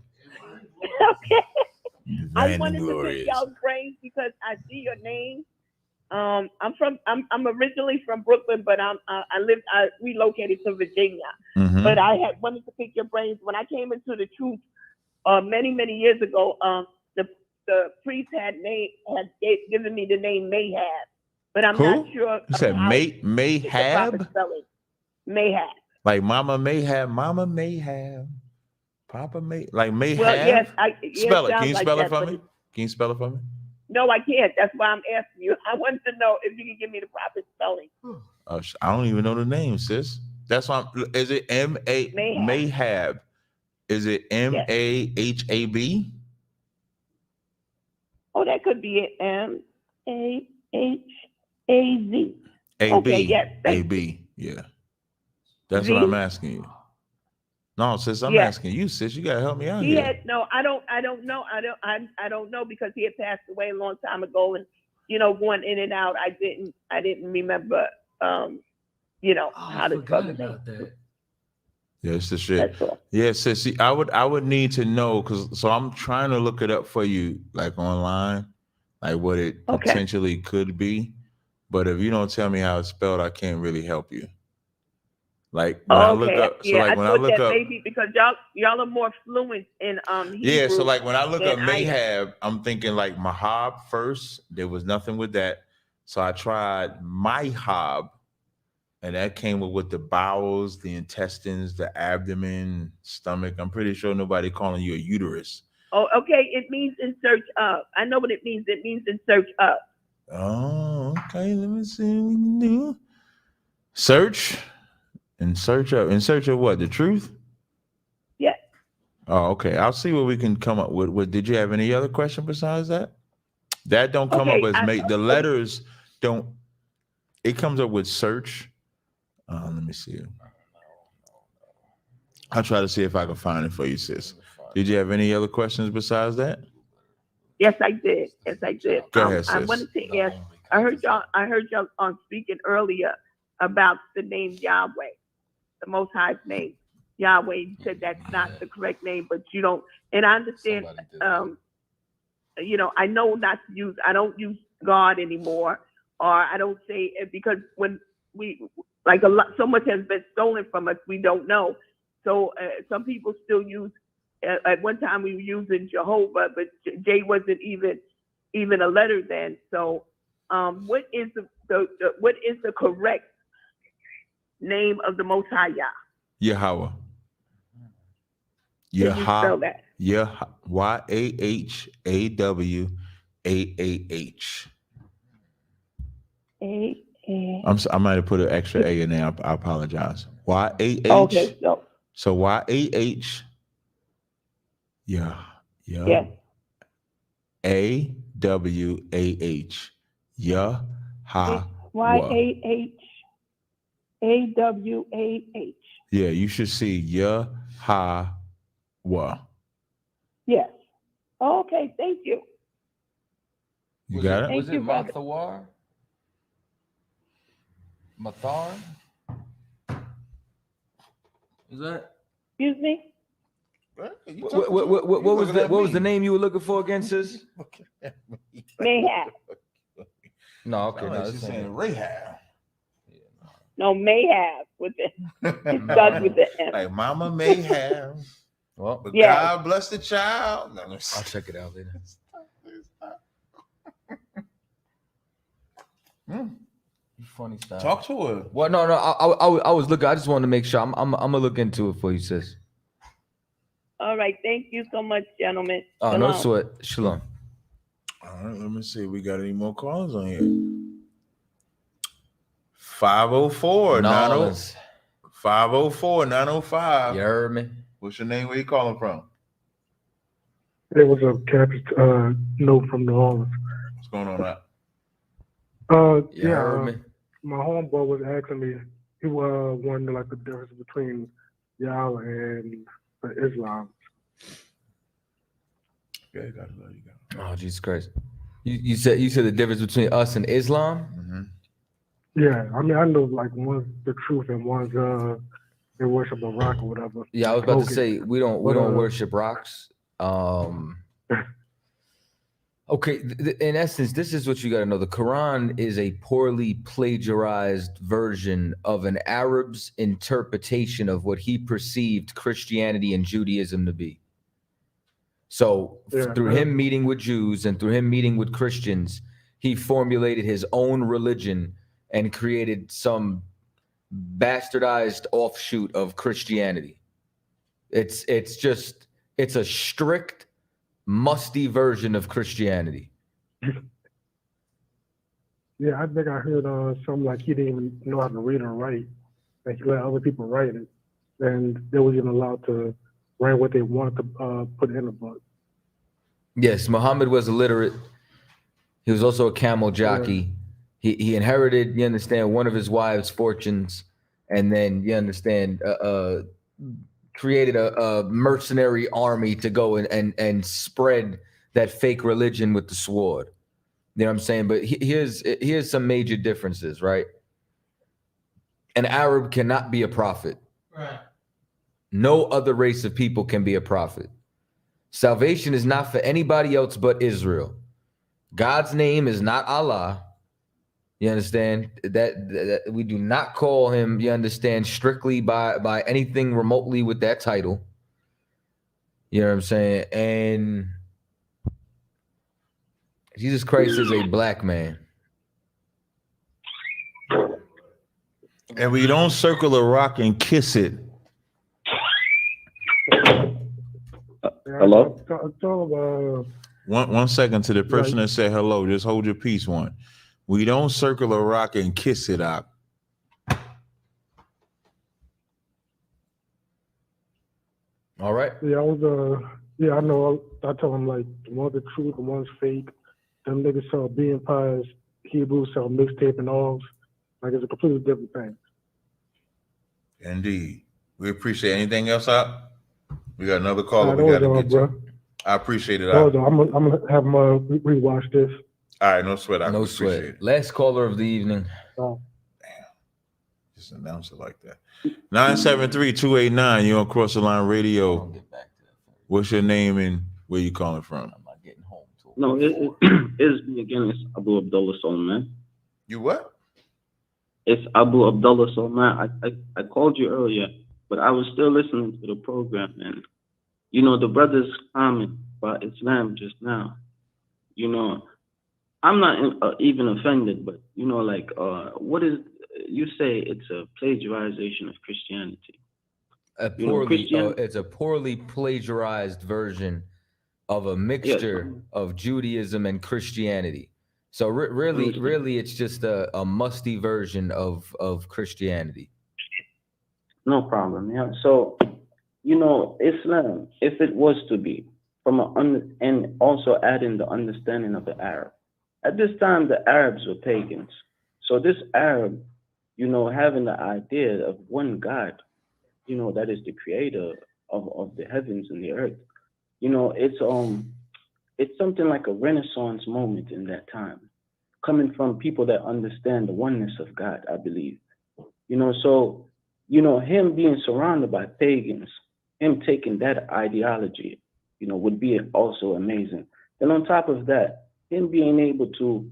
Okay. I Random wanted to glorious. pick y'all's brains because I see your name. I'm originally from Brooklyn, but I relocated to Virginia. Mhm. But I had wanted to pick your brains when I came into the truth many years ago. The priest had given me the name Mayhab, but I'm not sure. You said Mayhab? Mayhab. Like Mama Mayhab, Mama Mayhab, Papa May, like Mayhab? Well, yes, spell it. Can you sounds spell like it for that, me? Can you spell it for me? No, I can't. That's why I'm asking you. I wanted to know if you can give me the proper spelling. I don't even know the name, sis. That's why. Is it Mayhab? Is it Mahab? Oh, that could be it. M-A-H-A-Z. A-B. Okay, yes. A-B. Yeah. That's Z? what I'm asking you. No, sis, I'm asking you, sis. You gotta help me out here. I don't know. I don't know because he had passed away a long time ago, and going in and out, I didn't remember how to spell the name. Yeah, it's the shit. Yeah, sis. See, I would need to know so I'm trying to look it up for you, like online, like what it potentially could be. But if you don't tell me how it's spelled, I can't really help you. Like when I look up, so like when I look up, maybe because y'all are more fluent in Hebrew. yeah. So like when I look up than I am. Mayhab, I'm thinking like Mahab first. There was nothing with that, so I tried Myhab, and that came with the bowels, the intestines, the abdomen, stomach. I'm pretty sure nobody calling you a uterus. Oh, okay. It means in search of. I know what it means. It means in search of. Oh, okay. Let me see what we can do. Search. In search of what? The truth? Yes. Oh, okay. I'll see what we can come up with. Did you have any other question besides that? That don't come up as the letters don't. It comes up with search. Let me see. I'll try to see if I can find it for you, sis. Did you have any other questions besides that? Yes, I did. Yes, I did. Go ahead, I sis. wanted to ask. I heard y'all on speaking earlier about the name Yahweh, the Most High's name, Yahweh. You said that's not the correct name, but you don't. And I understand. I know not to use. I don't use God anymore, or I don't say it because when we so much has been stolen from us, we don't know. So some people still use. At one time we were using Jehovah, but J wasn't even a letter then. So, what is the correct name of the Most High Yah? Yahweh. Can you spell that? Yahawahah. I might have put an extra A in there. I apologize. Y-A-H. Okay, so Y-A-H. Yeah. Yes. A-W-A-H. Yahweh. Y-A-H-A-W-A-H. Yeah, you should see Yahweh. Yes. Okay, thank you. You got it? Was it you, brother. Mathawar? Mathar? Is that? Excuse me? What was the name you were looking for again, sis? Mayhap. No, okay, no, she's saying Rahab. No, Mayhap with the it starts with the M. Like Mama may have. Well, but Yes. God bless the child. No, I'll check it out later. Funny stuff. Talk to her. Well, no. I was looking. I just wanted to make sure. I'm gonna look into it for you, sis. All right, thank you so much, gentlemen. Oh, no Shalom. sweat. Shalom. All right, let me see if we got any more calls on here. 504 Nolans. 504 905. You heard me? What's your name? Where you calling from? Hey, what's up, Cap? Note from New Orleans. What's going on now? You heard me? My homeboy was asking me, he wondered like the difference between y'all and Islam. Okay, got it. You go. Oh, Jesus Christ! You said the difference between us and Islam? Yeah, I mean, I know like one's the truth and one's they worship a rock or whatever. Yeah, I was about to Okay. say we don't worship rocks. Okay, in essence, this is what you got to know. The Quran is a poorly plagiarized version of an Arab's interpretation of what he perceived Christianity and Judaism to be. So through him meeting with Jews and through him meeting with Christians, he formulated his own religion and created some bastardized offshoot of Christianity. It's a strict, musty version of Christianity. Yeah, I think I heard something like he didn't even know how to read or write. Like he let other people write it, and they wasn't allowed to write what they wanted to put in a book. Yes, Muhammad was illiterate. He was also a camel jockey. He inherited, you understand, one of his wives' fortunes, and then you understand, created a mercenary army to go and spread that fake religion with the sword. You know what I'm saying? But here's some major differences, right? An Arab cannot be a prophet. Right. No other race of people can be a prophet. Salvation is not for anybody else but Israel. God's name is not Allah. You understand? That we do not call him, you understand, strictly by anything remotely with that title. You know what I'm saying? And Jesus Christ is a black man. And we don't circle a rock and kiss it. Hello? One second to the person that said hello. Just hold your peace. One. We don't circle a rock and kiss it out. All right. Yeah, I know. I tell them like the one's the truth, the one's fake. Them niggas sell bean pies, Hebrews sell mixtape and all. Like it's a completely different thing. Indeed. We appreciate anything else out. We got another caller we got to get bro. to. I appreciate it. I'm gonna have them rewatch this. All right, no sweat. No sweat. Last caller of the evening. Oh. Just announce it like that. 973-289. You're on Cross the Line Radio. What's your name and where you calling from? No, it's me again. It's Abu Abdullah Solomon. You what? It's Abu Abdullah Solomon. I called you earlier, but I was still listening to the program, and you know the brother's comment about Islam just now. You know, I'm not even offended, but you know, like, what is you say? It's a plagiarization of Christianity. It's a poorly plagiarized version of a mixture of Judaism and Christianity. So really, it's just a musty version of Christianity. No problem. Yeah. So, you know, Islam, if it was to be and also adding the understanding of the Arab. At this time, the Arabs were pagans. So this Arab, you know, having the idea of one God, you know, that is the creator of the heavens and the earth. You know, it's it's something like a renaissance moment in that time, coming from people that understand the oneness of God, I believe. So, him being surrounded by pagans, him taking that ideology, would be also amazing. And on top of that, him being able to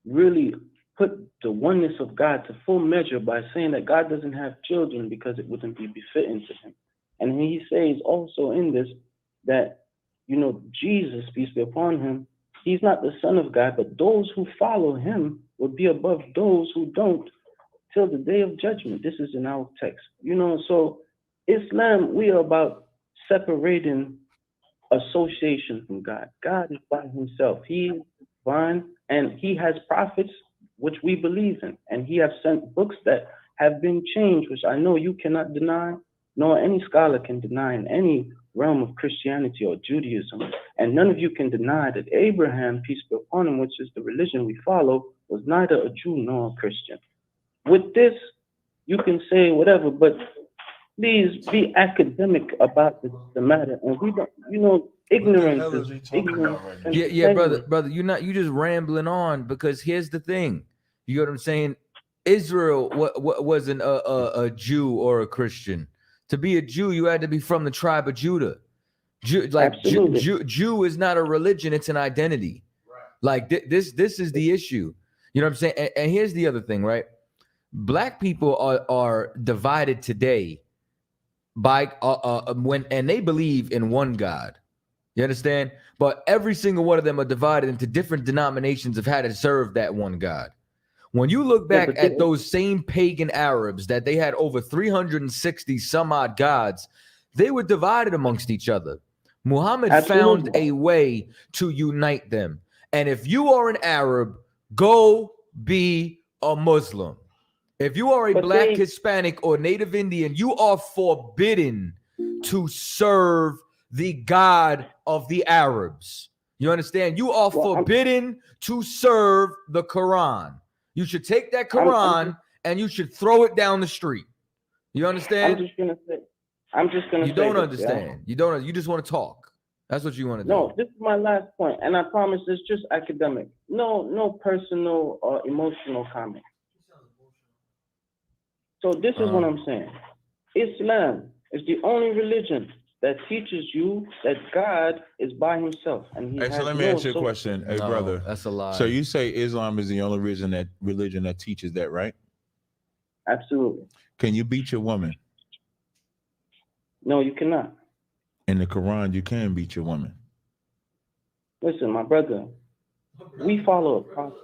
really put the oneness of God to full measure by saying that God doesn't have children because it wouldn't be befitting to him. And he says also in this that, Jesus, peace be upon him, he's not the Son of God, but those who follow him will be above those who don't till the day of judgment. This is in our text. So Islam, we are about separating association from God. God is by himself. He is divine, and he has prophets, which we believe in. And he has sent books that have been changed, which I know you cannot deny, nor any scholar can deny in any realm of Christianity or Judaism. And none of you can deny that Abraham, peace be upon him, which is the religion we follow, was neither a Jew nor a Christian. With this, you can say whatever, but please be academic about the matter. And we don't, ignorance is ignorance. Yeah, brother, you just rambling on, because here's the thing. You know what I'm saying? Israel wasn't a Jew or a Christian. To be a Jew, you had to be from the tribe of Judah. Jew is not a religion; it's an identity. Like this is the issue. You know what I'm saying? And here's the other thing, right? Black people are divided today by and they believe in one God. You understand? But every single one of them are divided into different denominations of how to serve that one God. When you look back at those same pagan Arabs that they had over 360 some odd gods, they were divided amongst each other. Muhammad found a way to unite them. And if you are an Arab, go be a Muslim. If you are a black, Hispanic, or Native Indian, you are forbidden to serve the God of the Arabs. You understand? You are forbidden to serve the Quran. You should take that Quran and you should throw it down the street. You understand? I'm just gonna say. You don't this, understand. Yeah? You don't. You just want to talk. That's what you want to do. No, this is my last point, and I promise it's just academic. No personal or emotional comment. So this is what I'm saying. Islam is the only religion that teaches you that God is by himself. And he so let me ask you a question. Hey, brother. That's a lie. So you say Islam is the only religion that teaches that, right? Absolutely. Can you beat your woman? No, you cannot. In the Quran, you can beat your woman. Listen, my brother, we follow a prophet.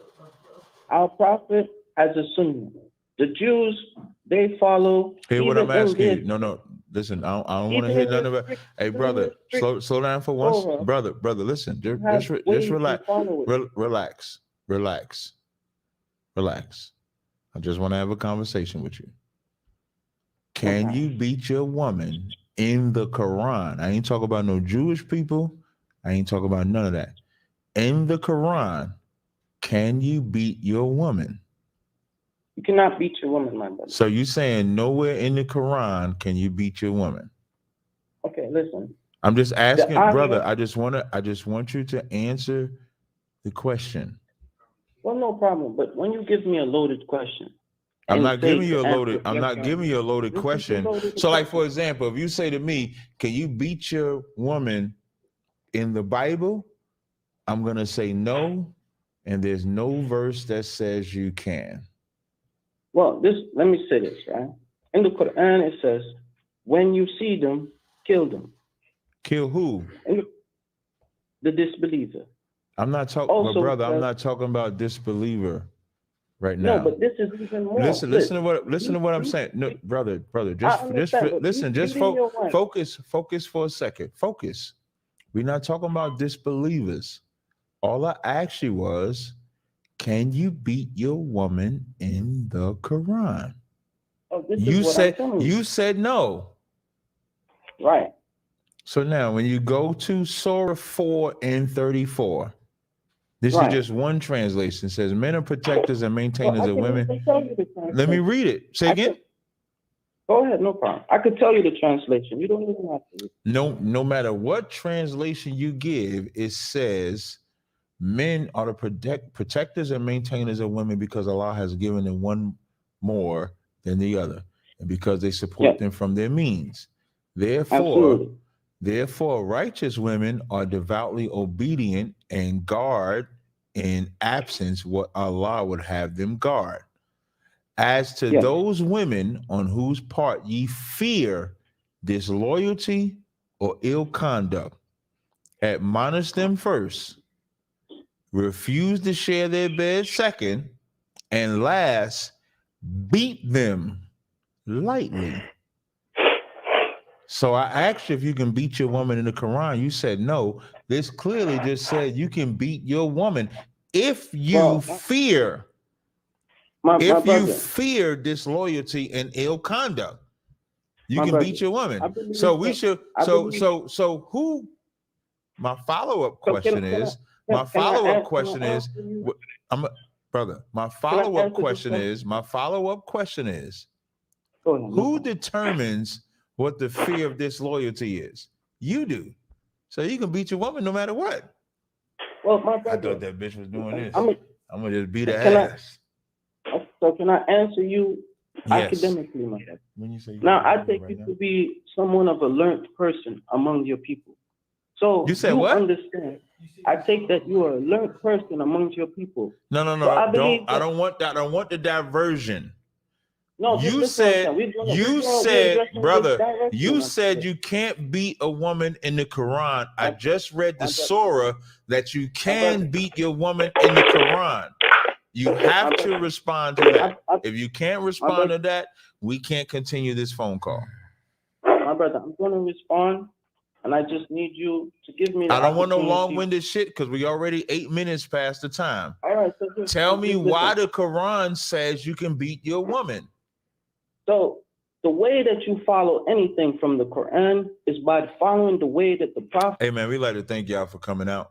Our prophet has a sunnah. The Jews, they follow. Hear what I'm asking you. No. Listen, I don't want to hear none of it. Hey, brother, slow down for once. Brother, listen. Just relax. Relax. I just want to have a conversation with you. Can you beat your woman in the Quran? I ain't talking about no Jewish people. I ain't talking about none of that. In the Quran, can you beat your woman? You cannot beat your woman, my brother. So you saying nowhere in the Quran can you beat your woman? Okay, listen. I'm just asking, brother. I just want you to answer the question. Well, no problem. But when you give me a loaded question, I'm not giving you a loaded question. So, like, for example, if you say to me, can you beat your woman in the Bible? I'm gonna say no, and there's no verse that says you can. Well, let me say this, right? In the Quran, it says, when you see them, kill them. Kill who? The disbeliever. I'm not talking, brother. I'm not talking about disbeliever right now. No, but this is even more. Listen to what I'm saying. No, brother. Just focus for a second. Focus. We're not talking about disbelievers. All I asked you was, can you beat your woman in the Quran? Oh, you said no. Right. So now when you go to Surah 4 and 34, this is just one translation. It says men are protectors and maintainers of women. Let me read it. Say again. Go ahead, no problem. I could tell you the translation. You don't even have to. No matter what translation you give, it says men are the protectors and maintainers of women because Allah has given them one more than the other, and because they support them from their means. Therefore, righteous women are devoutly obedient and guard in absence what Allah would have them guard. As to those women on whose part ye fear disloyalty or ill conduct, admonish them first, refuse to share their bed second, and last, beat them lightly. So I asked you if you can beat your woman in the Quran. You said no. This clearly just said you can beat your woman if you fear. If you fear disloyalty and ill conduct, you can beat your woman. So we should. So who? My follow-up question is. My follow-up question is. My follow-up question is. Who determines what the fear of disloyalty is? You do. So you can beat your woman no matter what. Well, my brother, I thought that bitch was doing this. I'm gonna just beat her ass. So can I answer you academically, my brother? Now I take you to be someone of a learned person among your people. So you said what? Understand? I take that you are a learned person amongst your people. No. So I don't want that. I don't want the diversion. No, you said, brother, you said you can't beat a woman in the Quran. I just read the surah that you can beat your woman in the Quran. You have to respond to that. If you can't respond to that, we can't continue this phone call. My brother, I'm going to respond, and I just need you to give me. I don't want no long-winded shit because we already 8 minutes past the time. All right. So tell me why the Quran says you can beat your woman. So the way that you follow anything from the Quran is by following the way that the Prophet. Hey man, we like to thank y'all for coming out.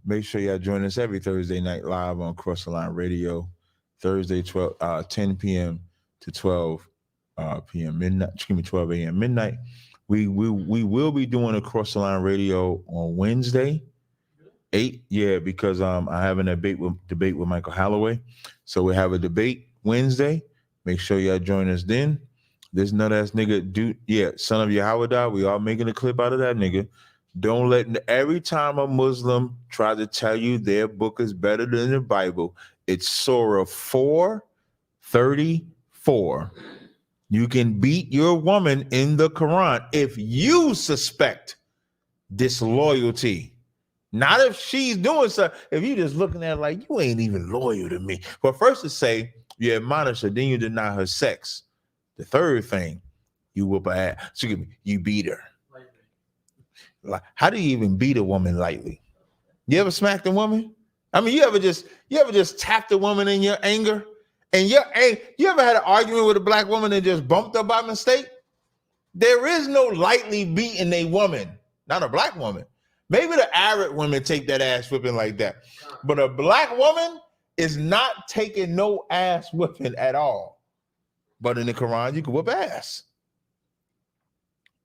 Make sure y'all join us every Thursday night live on Cross the Line Radio. Thursday 10 p.m. to 12 p.m. midnight. Excuse me, 12 a.m. midnight. We will be doing a Cross the Line Radio on Wednesday, 8. Yeah, because I have a debate with Michael Holloway. So we have a debate Wednesday. Make sure y'all join us then. This nut ass nigga, son of Yahweh, we all making a clip out of that nigga. Don't let every time a Muslim try to tell you their book is better than the Bible, it's Surah 4:34. You can beat your woman in the Quran if you suspect disloyalty. Not if she's doing something. If you just looking at her like you ain't even loyal to me. But first to say you admonish her, then you deny her sex. The third thing, you whoop her ass. Excuse me, you beat her. Like, how do you even beat a woman lightly? You ever smacked a woman? I mean, you ever just tapped a woman in your anger? And you ever had an argument with a black woman and just bumped her by mistake? There is no lightly beating a woman, not a black woman. Maybe the Arab women take that ass whipping like that. But a black woman is not taking no ass whipping at all. But in the Quran, you can whip ass.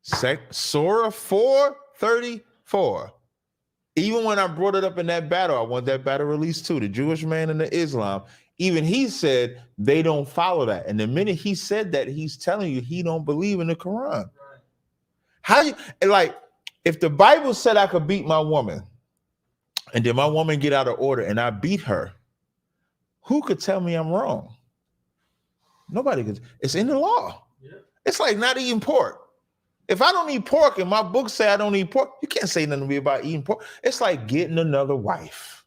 Surah 4:34. Even when I brought it up in that battle, I want that battle released too. The Jewish man and the Islam, even he said they don't follow that. And the minute he said that, he's telling you he don't believe in the Quran. How you like? If the Bible said I could beat my woman, and then my woman get out of order and I beat her, who could tell me I'm wrong? Nobody could. It's in the law. Yeah. It's like not eating pork. If I don't eat pork and my book say I don't eat pork, you can't say nothing to me about eating pork. It's like getting another wife.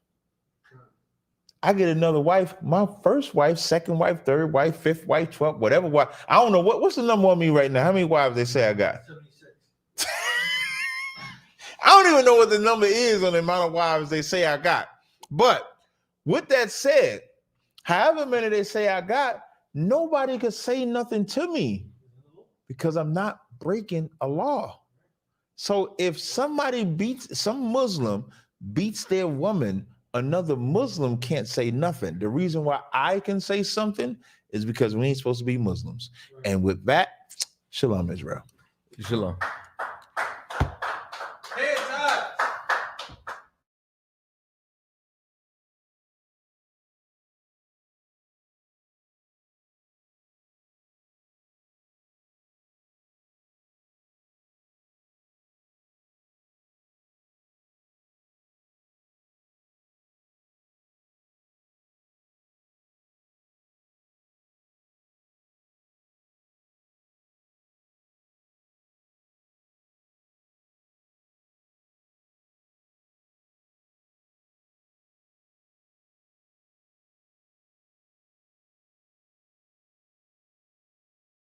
I get another wife, my first wife, second wife, third wife, fifth wife, 12th, whatever wife. I don't know what's the number on me right now. How many wives they say I got? 76. I don't even know what the number is on the amount of wives they say I got. But with that said, however many they say I got, nobody could say nothing to me because I'm not breaking a law. So if somebody some Muslim beats their woman another Muslim can't say nothing. The reason why I can say something is because we ain't supposed to be Muslims. And with that, shalom, Israel. Shalom.